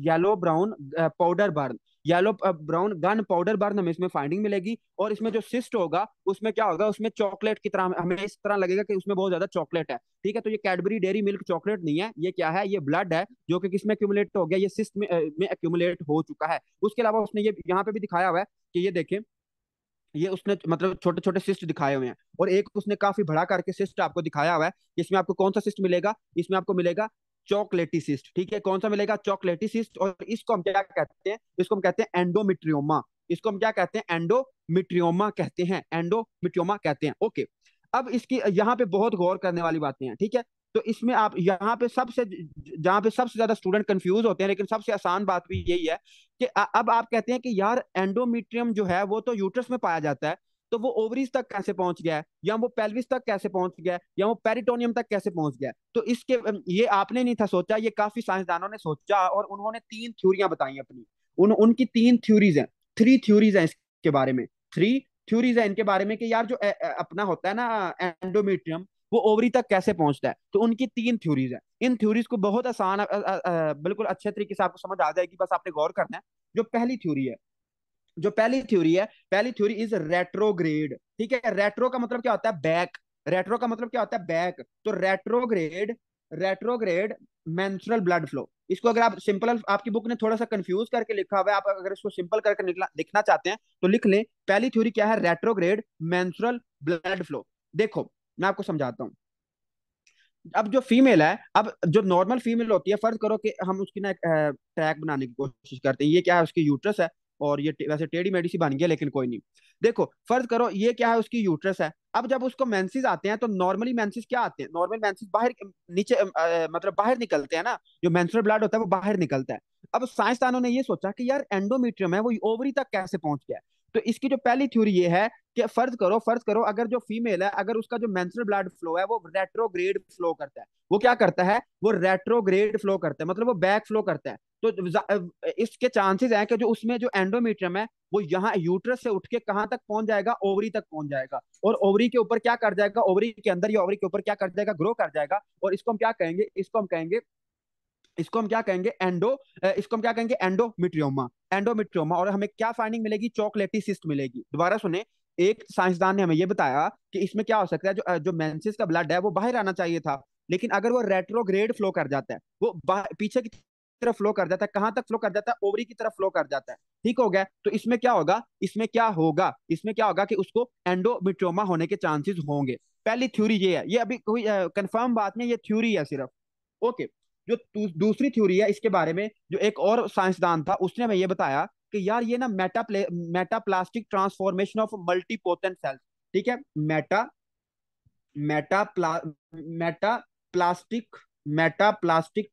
yellow brown powder burn, yellow brown gun powder burn हमें इसमें फाइंडिंग मिलेगी। और इसमें जो सिस्ट होगा उसमें क्या होगा, उसमें चॉकलेट की तरह, हमें इस तरह लगेगा कि उसमें बहुत ज्यादा चॉकलेट है। ठीक है, तो ये कैडबरी डेयरी मिल्क चॉकलेट नहीं है, ये क्या है, ये ब्लड है, जो कि किसमें एक्यूमुलेट हो गया, ये सिस्ट में एक्यूमुलेट हो चुका है। उसके अलावा उसने ये यहाँ पे भी दिखाया हुआ है कि ये देखें, ये उसने मतलब छोटे छोटे सिस्ट दिखाए हुए हैं, और एक उसने काफी बड़ा करके सिस्ट आपको दिखाया हुआ है। इसमें आपको कौन सा सिस्ट मिलेगा, इसमें आपको मिलेगा चॉकलेटी सिस्ट। ठीक है, कौन सा मिलेगा, चॉकलेटी सिस्ट। और इसको हम क्या कहते हैं, इसको हम कहते हैं एंडोमेट्रियोमा। इसको हम क्या कहते हैं, एंडोमेट्रियोमा कहते हैं, एंडोमेट्रियोमा कहते हैं। ओके, अब इसकी यहाँ पे बहुत गौर करने वाली बातें हैं। ठीक है, तो इसमें आप यहाँ पे सबसे, जहाँ पे सबसे ज्यादा स्टूडेंट कंफ्यूज होते हैं, लेकिन सबसे आसान बात भी यही है कि अब आप कहते हैं कि यार एंडोमेट्रियम जो है वो तो यूट्रस में पाया जाता है, तो वो ओवरीज तक कैसे पहुंच गया है, या वो पेल्विस तक कैसे पहुंच गया है, या वो पेरिटोनियम तक कैसे पहुंच गया है। तो इसके ये आपने नहीं था सोचा, ये काफी साइंसदानों ने सोचा और उन्होंने तीन थ्योरियां बताई अपनी। उनकी तीन थ्योरीज हैं, थ्री थ्योरीज हैं इसके बारे में, थ्री थ्योरीज है इनके बारे में कि यार जो अपना होता है ना एंडोमेट्रियम, वो ओवरी तक कैसे पहुंचता है। तो उनकी तीन थ्योरीज है। इन थ्योरीज को बहुत आसान बिल्कुल अच्छे तरीके से आपको समझ आ जाएगी, बस आपने गौर करना है। जो पहली थ्योरी है, जो पहली थ्योरी है, पहली थ्योरी इज रेट्रोग्रेड। ठीक है, रेट्रो का मतलब क्या होता है, बैक। रेट्रो का मतलब क्या होता है, बैक। तो retrograde, retrograde menstrual blood flow, इसको अगर आप सिंपल, आपकी बुक ने थोड़ा सा कंफ्यूज करके लिखा हुआ है, आप अगर इसको सिंपल करके लिखना चाहते हैं तो लिख लें। पहली थ्योरी क्या है, रेट्रोग्रेड मेंस्ट्रुअल ब्लड फ्लो। देखो मैं आपको समझाता हूँ। अब जो फीमेल है, अब जो नॉर्मल फीमेल होती है, फर्ज करो कि हम उसकी ना ट्रैक बनाने की कोशिश करते हैं, ये क्या है, उसकी यूट्रस है। और ये वैसे टेढ़ी मेढ़ी सी बन गया, लेकिन कोई नहीं। देखो फर्ज करो ये क्या है, उसकी यूट्रस है। अब जब उसको मेंसेस आते हैं तो नॉर्मली मेंसेस क्या आते हैं, नॉर्मल मेंसेस बाहर नीचे मतलब बाहर निकलते हैं ना, जो मेंस्ट्रुअल ब्लड होता है वो बाहर निकलता है। अब साइंसदानों ने ये सोचा कि यार एंडोमेट्रियम है वो ओवरी तक कैसे पहुंच गया। तो इसकी जो पहली थ्योरी ये है कि फर्ज करो अगर जो फीमेल है, अगर उसका जो मेंस्ट्रुअल ब्लड फ्लो है वो रेट्रोग्रेड फ्लो करता है। वो क्या करता है, वो रेट्रोग्रेड फ्लो करता है, मतलब वो बैक फ्लो करता है। तो इसके चांसेस हैं कि जो उसमें जो एंडोमेट्रियम है वो यहाँ यूट्रस से उठ के कहाँ तक पहुंच जाएगा, ओवरी तक पहुंच जाएगा। और ओवरी के ऊपर क्या कर जाएगा, ओवरी के अंदर या ओवरी के ऊपर क्या कर जाएगा, ग्रो कर जाएगा। और इसको हम क्या कहेंगे, इसको हम क्या कहेंगे, एंडोमेट्रियोमा। एंडोमेट्रियोमा। और हमें क्या फाइंडिंग मिलेगी, चॉकलेटी सिस्ट मिलेगी। दोबारा सुने, एक साइंसदान ने हमें यह बताया कि इसमें क्या हो सकता है, जो जो मेंसेस का ब्लड है वो बाहर आना चाहिए था, लेकिन अगर वो रेट्रोग्रेड फ्लो कर जाता है, वो पीछे की तरफ फ्लो कर जाता है, कहां तक फ्लो कर जाता है, ओवरी की तरफ फ्लो कर जाता है। ठीक हो गया, तो इसमें क्या होगा, इसमें क्या होगा कि उसको एंडोमेट्रियोमा होने के चांसेस होंगे। पहली थ्योरी ये है, ये अभी कोई कंफर्म बात नहीं, ये थ्योरी है सिर्फ। ओके। जो दूसरी थ्योरी है इसके बारे में, जो एक और साइंसदान था उसने हमें ये बताया कि यार ये ना metaplastic transformation of multipotent cells. ठीक है, meta meta meta plastic metaplastic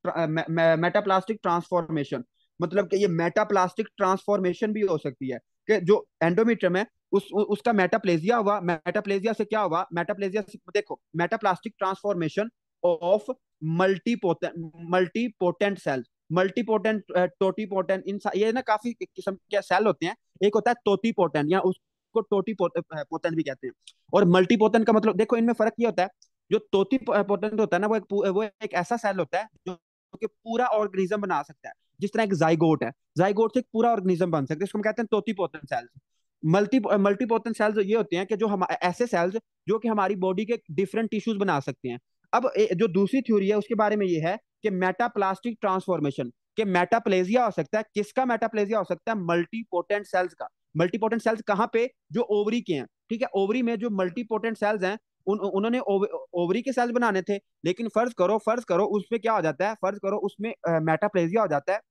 metaplastic transformation, मतलब कि ये मेटाप्लास्टिक ट्रांसफॉर्मेशन भी हो सकती है कि जो एंडोमेट्रियम है उसका मेटाप्लेजिया हुआ। मेटाप्लेजिया से क्या हुआ, मेटाप्लेजिया से देखो, metaplastic transformation of multipotent cells, multipotent, totipotent, ये ना काफी किस्म के सेल होते हैं। एक होता है टोटीपोटेंट, या उसको टोटीपोटेंट भी कहते हैं। और मल्टीपोटेंट का मतलब देखो, इनमें फर्क ये होता है, जो टोटीपोटेंट होता है ना, वो एक ऐसा सेल होता है जो कि पूरा ऑर्गेनिज्म बना सकता है। जिस तरह एक जाइगोट है, जाइगोट से एक पूरा ऑर्गेनिज्म बन सकता है, इसको हम कहते हैं टोटीपोटेंट सेल्स। मल्टीपोटेंट सेल्स ये होते हैं कि जो हम ऐसे सेल्स जो कि हमारी बॉडी के डिफरेंट टिश्यूज बना सकते हैं। अब जो दूसरी थ्योरी है उसके बारे में ये है कि मेटाप्लास्टिक ट्रांसफॉर्मेशन, कि मेटाप्लेजिया हो सकता है, किसका मेटाप्लेजिया हो सकता है, मल्टीपोटेंट सेल्स का। मल्टीपोटेंट सेल्स कहाँ पे, जो ओवरी के हैं। ठीक है, ओवरी में जो मल्टीपोटेंट सेल्स हैं, उन्होंने ओवरी के सेल्स बनाने थे, लेकिन फर्ज करो उसमें क्या हो जाता है, फर्ज करो उसमें मेटाप्लेजिया हो जाता है।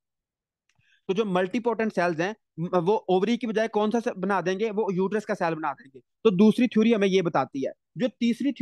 तो जो मल्टीपोटेंट सेल्स हैं वो ओवरी की बजाय कौन सा बना देंगे, वो यूट्रस का सेल बना देंगे। तो दूसरी थ्योरी हमें ये बताती है। जो तीसरी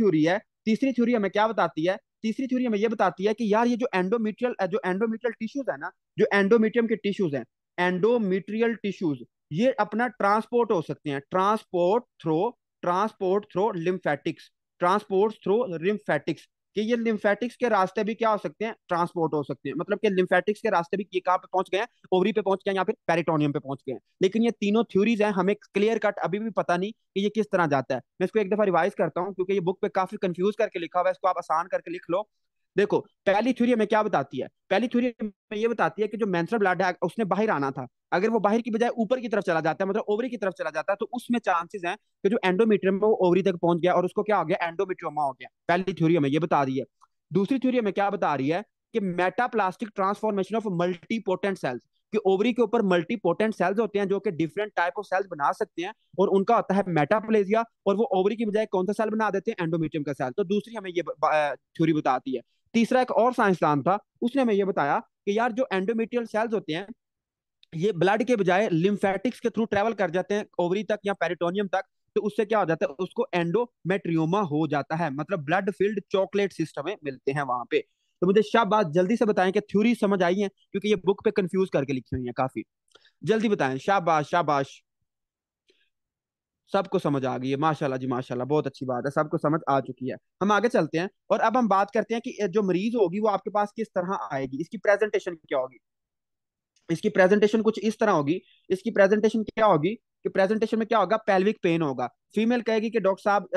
थ्योरी हमें क्या बताती है, तीसरी थ्योरी हमें ये बताती है कि यार ये जो एंडोमेट्रियल टिश्यूज है ना, जो एंडोमेट्रियम के टिश्यूज हैं, एंडोमेट्रियल टिश्यूज, ये अपना ट्रांसपोर्ट हो सकते हैं, transport through lymphatics, transport through lymphatics, कि ये लिम्फेटिक्स के रास्ते भी क्या हो सकते हैं, ट्रांसपोर्ट हो सकते हैं। मतलब कि लिम्फेटिक्स के रास्ते भी ये कहाँ पे पहुंच गए हैं, ओवरी पे पहुंच गए हैं या फिर पेरिटोनियम पे पहुंच गए हैं। लेकिन ये तीनों थ्योरीज हैं, हमें क्लियर कट अभी भी पता नहीं कि ये किस तरह जाता है। मैं इसको एक दफा रिवाइज करता हूँ क्योंकि ये बुक पे काफी कंफ्यूज करके लिखा हुआ है, इसको आप आसान करके लिख लो। देखो, पहली थ्योरी हमें क्या बताती है, पहली थ्योरी हमें ये बताती है कि जो मेंस्ट्रुअल ब्लड है उसने बाहर आना था, अगर वो बाहर की बजाय ऊपर की तरफ चला जाता है, मतलब ओवरी की तरफ चला जाता है, तो उसमें चांसेस हैं कि जो एंडोमेट्रियम है वो ओवरी तक पहुंच गया और उसको क्या हो गया, एंडोमेट्रियोमा हो गया। पहली थ्योरी हमें ये बता रही है। दूसरी थ्योरी हमें क्या बता रही है कि metaplastic transformation of multipotent cells, कि ओवरी के ऊपर मल्टीपोटेंट सेल्स होते हैं जो कि डिफरेंट टाइप ऑफ सेल्स बना सकते हैं, और उनका होता है मेटाप्लेजिया, और वो ओवरी की बजाय कौन सा सेल बना देते हैं, एंडोमेट्रियम का सेल। तो दूसरी हमें ये थ्योरी बताती है। तीसरा एक और साइंसदान था, उसने हमें ये बताया कि यार जो एंडोमेट्रियल सेल्स होते हैं ये ब्लड के बजाय लिम्फेटिक्स के थ्रू ट्रेवल कर जाते हैं ओवरी तक या पेरिटोनियम तक। तो उससे क्या हो जाता है, उसको एंडोमेट्रियोमा हो जाता है, मतलब ब्लड फील्ड चॉकलेट सिस्टम में मिलते हैं वहां पे। तो मुझे शाबाश, जल्दी से बताएं कि थ्योरी समझ आई है, क्योंकि ये बुक पे कंफ्यूज करके लिखी हुई है काफी। जल्दी बताएं, शाबाश शाबाश। सबको समझ आ गई है, माशाल्लाह जी माशाल्लाह, बहुत अच्छी बात है, सबको समझ आ चुकी है। हम आगे चलते हैं और अब हम बात करते हैं कि जो मरीज होगी वो आपके पास किस तरह आएगी, इसकी प्रेजेंटेशन क्या होगी। इसकी प्रेजेंटेशन कुछ इस तरह होगी। इसकी प्रेजेंटेशन क्या होगी कि प्रेजेंटेशन में क्या होगा, पेल्विक पेन होगा। फीमेल कहेगी कि डॉक्टर साहब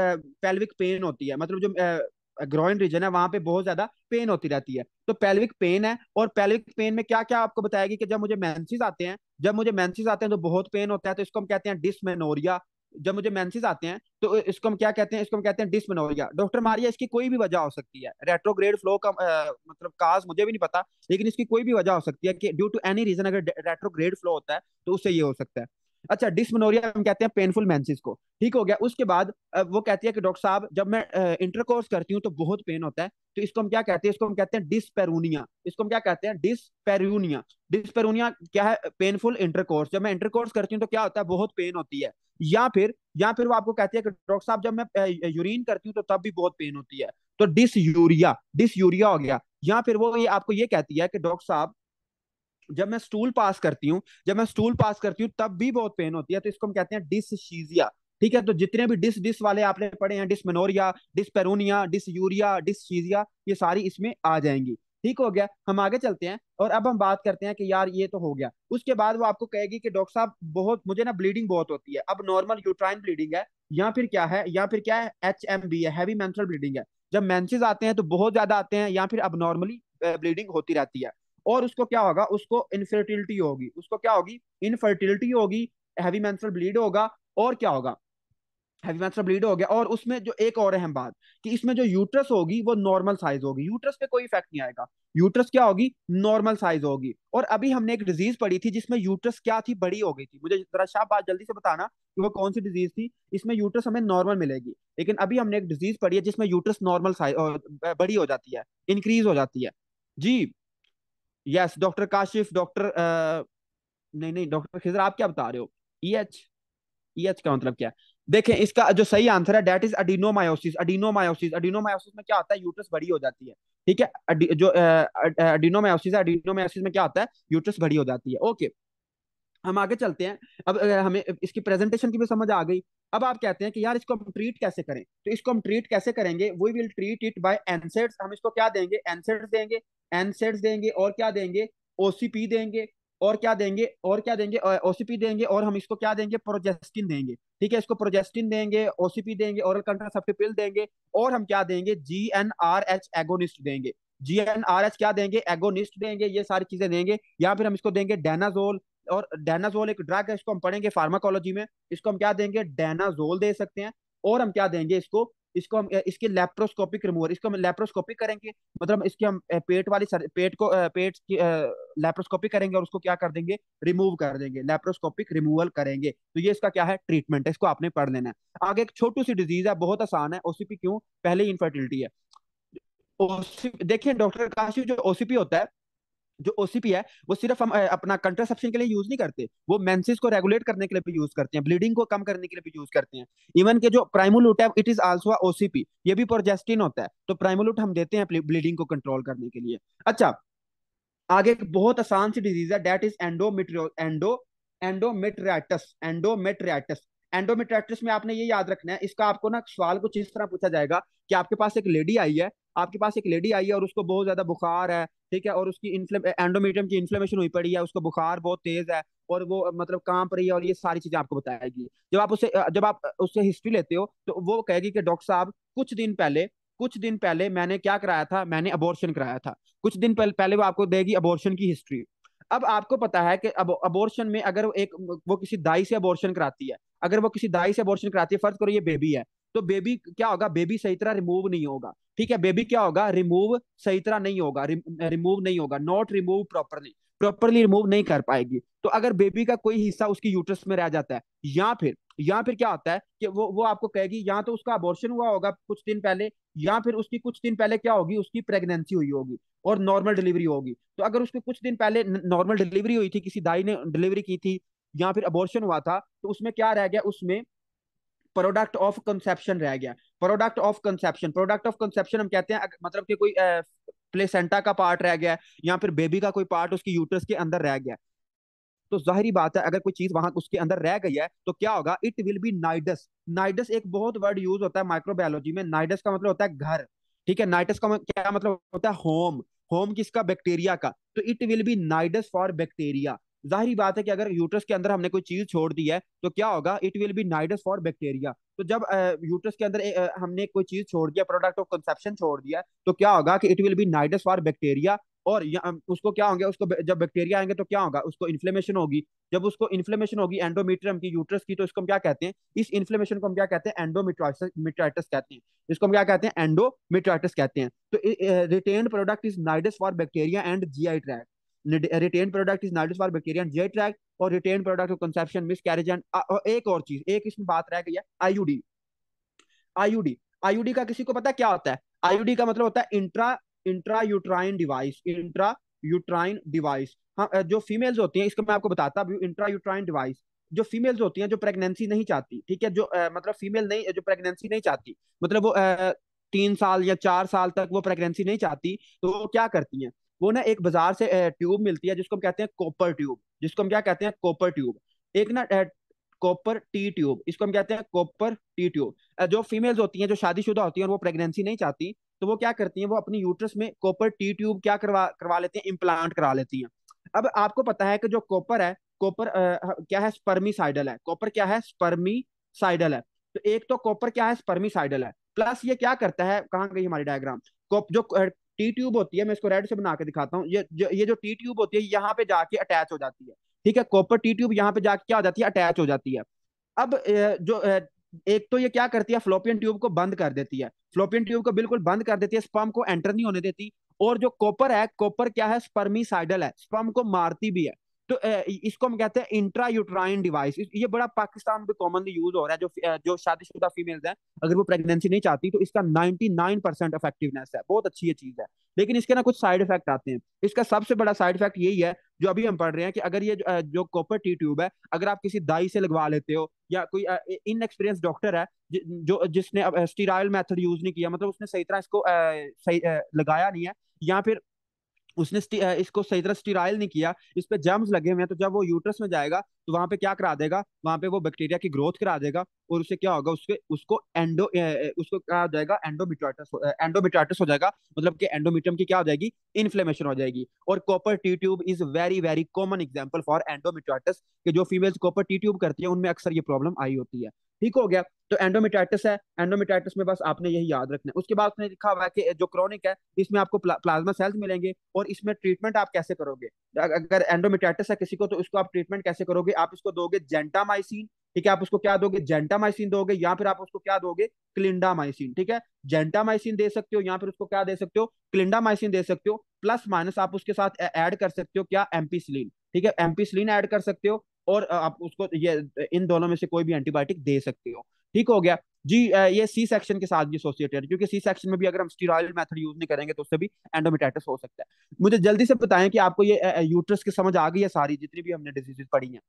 पेल्विक पेन होती है, मतलब जो ग्रोइन रीजन है वहां पे बहुत ज्यादा पेन होती रहती है, तो पेल्विक पेन है। और पेल्विक पेन में क्या क्या आपको बताएगी कि जब मुझे मेंसेस आते हैं, जब मुझे मेंसेस आते हैं तो बहुत पेन होता है, तो इसको हम कहते हैं डिस्मेनोरिया। जब मुझे मेंसेस आते हैं तो इसको हम क्या कहते हैं, इसको हम कहते हैं डिस्मेनोरिया। डॉक्टर मारिया, इसकी कोई भी वजह हो सकती है, रेट्रोग्रेड फ्लो का मतलब काज मुझे भी नहीं पता, लेकिन इसकी कोई भी वजह हो सकती है कि ड्यू टू एनी रीजन अगर रेट्रोग्रेड फ्लो होता है तो उससे ये हो सकता है। अच्छा, डिस्मेनोरिया हम कहते हैं पेनफुल मेंसेस को। ठीक हो गया। उसके बाद वो कहती है कि डॉक्टर साहब जब मैं इंटरकोर्स करती हूँ तो बहुत पेन होता है, तो इसको हम क्या कहते हैं, इसको हम कहते हैं डिस्पेरूनिया। इसको हम क्या कहते हैं, डिस्पेरूनिया। डिस्पेरूनिया क्या है, पेनफुल इंटरकोर्स। जब मैं इंटरकोर्स करती हूँ तो क्या होता है, बहुत पेन होती है। या फिर वो आपको कहती है कि डॉक्टर साहब जब मैं यूरिन करती हूँ तो तब भी बहुत पेन होती है, तो डिसयूरिया, डिसयूरिया हो गया। या फिर वो ये आपको ये कहती है कि डॉक्टर साहब जब मैं स्टूल पास करती हूँ, जब मैं स्टूल पास करती हूँ तब भी बहुत पेन होती है, तो इसको हम कहते हैं डिसशीजिया। ठीक है, तो जितने भी डिस डिस वाले आपने पढ़े हैं, डिसमेनोरिया, डिसपेरोनिया, डिसयूरिया, डिसशीजिया, ये सारी इसमें आ जाएंगी। ठीक हो गया। हम आगे चलते हैं और अब हम बात करते हैं कि यार ये तो हो गया। उसके बाद वो आपको कहेगी कि डॉक्टर साहब बहुत मुझे ना ब्लीडिंग बहुत होती है, अब नॉर्मल यूट्राइन ब्लीडिंग है या फिर क्या है, या फिर क्या है, HMB है, हैवी मेंस्ट्रुअल ब्लीडिंग है। जब मेंसेस आते हैं तो बहुत ज्यादा आते हैं, या फिर अब नॉर्मली ब्लीडिंग होती रहती है। और उसको क्या होगा, उसको इनफर्टिलिटी होगी, उसको क्या होगी, इनफर्टिलिटी होगी, हैवी मेंस्ट्रुअल ब्लीड होगा। और क्या होगा, हैवी मेंस्ट्रुअल ब्लीड हो गया। और उसमें जो एक और अहम बात कि इसमें जो यूट्रस होगी वो नॉर्मल साइज होगी, यूट्रस पे कोई इफेक्ट नहीं आएगा, यूट्रस क्या होगी, नॉर्मल साइज होगी। और अभी हमने एक डिजीज पढ़ी थी जिसमें यूट्रस क्या थी, बड़ी हो गई थी। मुझे जरा शाह बात जल्दी से बताना कि वो कौन सी डिजीज थी, इसमें यूट्रस हमें नॉर्मल मिलेगी। लेकिन अभी हमने एक डिजीज पढ़ी है जिसमें यूट्रस नॉर्मल साइज बड़ी हो जाती है, इंक्रीज हो जाती है। जी, यस डॉक्टर काशिफ, डॉक्टर नहीं नहीं डॉक्टर खिजर, आप क्या बता रहे हो। EH, EH का मतलब क्या है। देखें, इसका जो सही आंसर है डेट इज अडिनोमायोसिस। अडिनोमायोसिस, अडिनोमायोसिस में क्या होता है, यूट्रस बड़ी हो जाती है। ठीक है, जो अडिनोमायोसिस है, अडिनोमायोसिस में क्या होता है, यूट्रस बड़ी हो जाती है। ओके, हम आगे चलते हैं। अब हमें इसकी प्रेजेंटेशन की भी समझ आ गई। अब आप कहते हैं कि यार इसको हम ट्रीट कैसे करें, तो इसको हम ट्रीट कैसे करेंगे, we will treat it by NSAIDs. हम इसको क्या देंगे, एनसेड्स देंगे, एनसेड्स देंगे, और क्या देंगे, OCP देंगे, और क्या देंगे, और क्या देंगे, OCP देंगे, और हम इसको क्या देंगे, प्रोजेस्टिन देंगे। ठीक है, इसको प्रोजेस्टिन देंगे, OCP देंगे, ओरल कंट्रासेप्टिव पिल देंगे, और हम क्या देंगे, GnRH एगोनिस्ट देंगे। GnRH क्या देंगे, एगोनिस्ट देंगे, ये सारी चीजें देंगे। या फिर हम इसको देंगे डेनाजोल। और डेनाजोल एक ड्रग है, इसको हम पढ़ेंगे फार्माकोलॉजी में, इसको हम क्या देंगे, डेनाजोल दे सकते हैं। और हम क्या देंगे इसको, इसको हम इसके लेप्रोस्कोपिक रिमूवर, इसको हम लेप्रोस्कोपिक करेंगे, मतलब इसके हम पेट वाली पेट को पेट की लेप्रोस्कोपिक करेंगे और उसको क्या कर देंगे, रिमूव कर देंगे, लेप्रोस्कोपिक रिमूवल करेंगे। तो ये इसका क्या है, ट्रीटमेंट है, इसको आपने पढ़ लेना है। आगे एक छोटी सी डिजीज है, बहुत आसान है, OCP क्यों, पहले ही इनफर्टिलिटी है। OCP देखिए डॉक्टर काशी, जो OCP होता है, जो OCP है वो सिर्फ हम अपना कंट्रासेप्शन के लिए यूज नहीं करते, वो मेंसेस को रेगुलेट करने के लिए भी यूज करते हैं, ब्लीडिंग को कम करने के लिए भी यूज करते हैं। इवन के जो प्राइमोलूट है, इट इज आल्सो OCP, ये भी प्रोजेस्टिन होता है, तो प्राइमोलूट हम देते हैं ब्लीडिंग को कंट्रोल करने के लिए। अच्छा, आगे एक बहुत आसान सी डिजीज है, डेट इज एंडोमेट्रियाटिस। एंडोमेट्रियाटिस, एंडोमेट्रियाटिस में आपने ये याद रखना है, इसका आपको ना सवाल कुछ इस तरह पूछा जाएगा कि आपके पास एक लेडी आई है, आपके पास एक लेडी आई है और उसको बहुत ज्यादा बुखार है। ठीक है, और उसकी एंडोमेट्रियम की इन्फ्लेमेशन हुई पड़ी है, उसको बुखार बहुत तेज है, और वो मतलब कांप रही है, और ये सारी चीजें आपको बताएगी। जब आप उससे हिस्ट्री लेते हो तो वो कहेगी कि डॉक्टर साहब कुछ दिन पहले मैंने क्या कराया था, मैंने अबॉर्शन कराया था। कुछ दिन पहले वो आपको देगी अबॉर्शन की हिस्ट्री। अब आपको पता है कि अब अबॉर्शन में अगर वो किसी दाई से अबॉर्शन कराती है, अगर वो किसी दाई से अबॉर्शन कराती है, फर्ज करो ये बेबी है, तो बेबी क्या होगा, बेबी सही तरह रिमूव नहीं होगा। ठीक है, बेबी क्या होगा, रिमूव सही तरह नहीं होगा, रिमूव नहीं होगा, not remove properly, properly remove नहीं कर पाएगी। तो अगर बेबी का कोई हिस्सा उसकी यूट्रस में रह जाता है, या फिर क्या होता है कि वो आपको कहेगी, या तो उसका अबॉर्शन हुआ होगा कुछ दिन पहले, या फिर उसकी कुछ दिन पहले क्या होगी, उसकी प्रेगनेंसी हुई होगी और नॉर्मल डिलीवरी होगी। तो अगर उसके कुछ दिन पहले नॉर्मल डिलीवरी हुई थी, किसी दाई ने डिलीवरी की थी, या फिर अबॉर्शन हुआ था, तो उसमें क्या रह गया, उसमें प्रोडक्ट ऑफ कंसेप्शन रह गया। प्रोडक्ट ऑफ कंसेप्शन हम कहते हैं मतलब कि कोई प्लेसेंटा का पार्ट रह गया, या फिर बेबी का कोई पार्ट उसकी यूट्रस के अंदर रह गया। तो जाहिर बात है अगर कोई चीज वहां उसके अंदर रह गई है तो क्या होगा, इट विल बी नाइडस। नाइडस एक बहुत वर्ड यूज होता है माइक्रोबायोलॉजी में, नाइडस का मतलब होता है घर। ठीक है, नाइडस का क्या मतलब होता है, होम। होम किसका, बैक्टीरिया का। तो it will be nidus for bacteria. जाहिर बात है कि अगर यूट्रस के अंदर हमने कोई चीज छोड़ दी है तो क्या होगा, it will be nidus for bacteria. तो जब यूट्रस के अंदर हमने कोई चीज छोड़ दिया, प्रोडक्ट ऑफ कंसेप्शन छोड़ दिया, तो क्या होगा कि it will be nidus for bacteria. और उसको क्या होंगे, उसको जब बैक्टीरिया आएंगे तो क्या होगा, उसको इन्फ्लेमेशन होगी। जब उसको इन्फ्लेमेशन होगी एंडोमेट्रियम की, यूट्रस की, तो इसको हम क्या कहते हैं, इस इन्फ्लेमेशन को हम क्या कहते हैं, एंडोमेट्राइटिस कहते हैं। इसको हम क्या कहते हैं, एंडोमेट्राइटिस कहते हैं। तो retained product is nidus for bacteria and GI tract. Retain product is nidus for bacteria and GI tract. और retain product of conception, miscarriage and एक और चीज, एक इसमें बात रह गई है, आईयूडी। आईयूडी, आईयूडी का किसी को पता है क्या होता है? आईयूडी का मतलब होता है intra intra uterine device. Intra uterine device. हाँ, जो फीमेल्स होती हैं, इसको मैं आपको बताता हूँ, इंट्रा यूट्राइन डिवाइस। जो फीमेल्स होती हैं जो प्रेगनेंसी नहीं चाहती, ठीक है, जो मतलब फीमेल नहीं, जो प्रेगनेंसी नहीं चाहती, मतलब वो 3 साल या 4 साल तक वो प्रेगनेंसी नहीं चाहती, तो वो क्या करती हैं, वो ना एक बाजार से ट्यूब मिलती है जिसको हम कहते हैं कॉपर ट्यूब। जिसको हम क्या कहते हैं, कॉपर ट्यूब। एक ना कॉपर टी ट्यूब, इसको हम कहते हैं कॉपर टी ट्यूब। जो फीमेल्स होती हैं जो शादीशुदा होती हैं और वो प्रेगनेंसी नहीं चाहती, तो वो क्या करती हैं, वो अपनी यूट्रस में कॉपर टी ट्यूब क्या करवा करवा लेती हैं, इम्प्लांट करा लेती हैं। अब आपको पता है कि जो कॉपर है, कॉपर क्या है, स्पर्मिसाइडल है। कॉपर क्या है, स्पर्मिसाइडल है। तो एक तो कॉपर क्या है, स्पर्मिसाइडल है, प्लस ये क्या करता है, कहाँ गई हमारी डायग्राम, जो टी ट्यूब होती है, मैं इसको रेड से बना के दिखाता हूँ, ये जो टी ट्यूब होती है यहाँ पे जाके अटैच हो जाती है। ठीक है, कॉपर टी ट्यूब यहाँ पे जाके क्या हो जाती है, अटैच हो जाती है। अब एक तो ये क्या करती है, फ्लोपियन ट्यूब को बंद कर देती है। फ्लोपियन ट्यूब को बिल्कुल बंद कर देती है, स्पर्म को एंटर नहीं होने देती। और जो कॉपर है, कॉपर क्या है, स्पर्मिसाइडल है, स्पर्म को मारती भी है। तो इसको हम कहते हैं इंट्रा यूट्राइन डिवाइस। ये बड़ा पाकिस्तान में कॉमनली यूज हो रहा है। जो शादीशुदा फीमेल्स हैं, अगर वो प्रेगनेंसी नहीं चाहती, तो इसका 99% इफेक्टिवनेस है, बहुत अच्छी ये चीज है। लेकिन इसके ना कुछ साइड इफेक्ट आते हैं। इसका सबसे बड़ा साइड इफेक्ट यही है, जो अभी हम पढ़ रहे हैं, कि अगर ये जो कॉपर टी ट्यूब है, अगर आप किसी दाई से लगवा लेते हो, या कोई इनएक्सपीरियंस डॉक्टर है जिसने अब स्टीराइल मेथड यूज नहीं किया, मतलब उसने सही तरह इसको सही लगाया नहीं है, या फिर उसने इसको सही तरह स्टीराइल नहीं किया, इस पे जर्म्स लगे हुए हैं, तो जब वो यूट्रस में जाएगा तो वहां पे क्या करा देगा, वहां पे वो बैक्टीरिया की ग्रोथ करा देगा। और उससे क्या होगा, उसके उसको उसको क्या हो जाएगा, एंडोमेट्राइटिस हो जाएगा। मतलब कि एंडोमेट्रियम की क्या हो जाएगी, इन्फ्लेमेशन हो जाएगी। और copper T tube is very very common example for endometritis, कि जो फीमेल्स कॉपर टी ट्यूब करती है उनमें अक्सर ये प्रॉब्लम आई होती है। ठीक हो गया। तो एंडोमेट्राइटिस है, एंडोमेट्राइटिस में बस आपने यही याद रखना है। उसके बाद उसने लिखा हुआ है कि जो क्रॉनिक है, इसमें आपको प्लाज्मा सेल्स मिलेंगे। और इसमें ट्रीटमेंट आप कैसे करोगे, अगर एंडोमेट्राइटिस है किसी को, तो उसको आप ट्रीटमेंट कैसे करोगे, आप इसको दोगे जेंटामाइसिन। ठीक है, आप उसको क्या दोगे, जेंटामाइसिन दोगे, या फिर आप उसको क्या दोगे, क्लिंडामाइसिन। ठीक है, जेंटामाइसिन दे सकते हो, या फिर उसको क्या दे सकते हो, क्लिंडामाइसिन दे सकते हो। प्लस माइनस आप उसके साथ ऐड कर सकते हो क्या, एम्पीसिलिन। ठीक है, एम्पीसिलिन ऐड कर सकते हो। और आप उसको ये इन दोनों में से कोई भी एंटीबायोटिक दे सकते हो। ठीक हो गया जी। ये सी सेक्शन के साथ भी एसोसिएटेड, क्योंकि सी सेक्शन में भी अगर हम स्टीरॉयड मेथड यूज नहीं करेंगे तो उससे भी एंडोमेटाइटिस हो सकता है। मुझे जल्दी से बताएं कि आपको ये यूट्रस की समझ आ गई है सारी, जितनी भी हमने डिजीजेस पढ़ी हैं।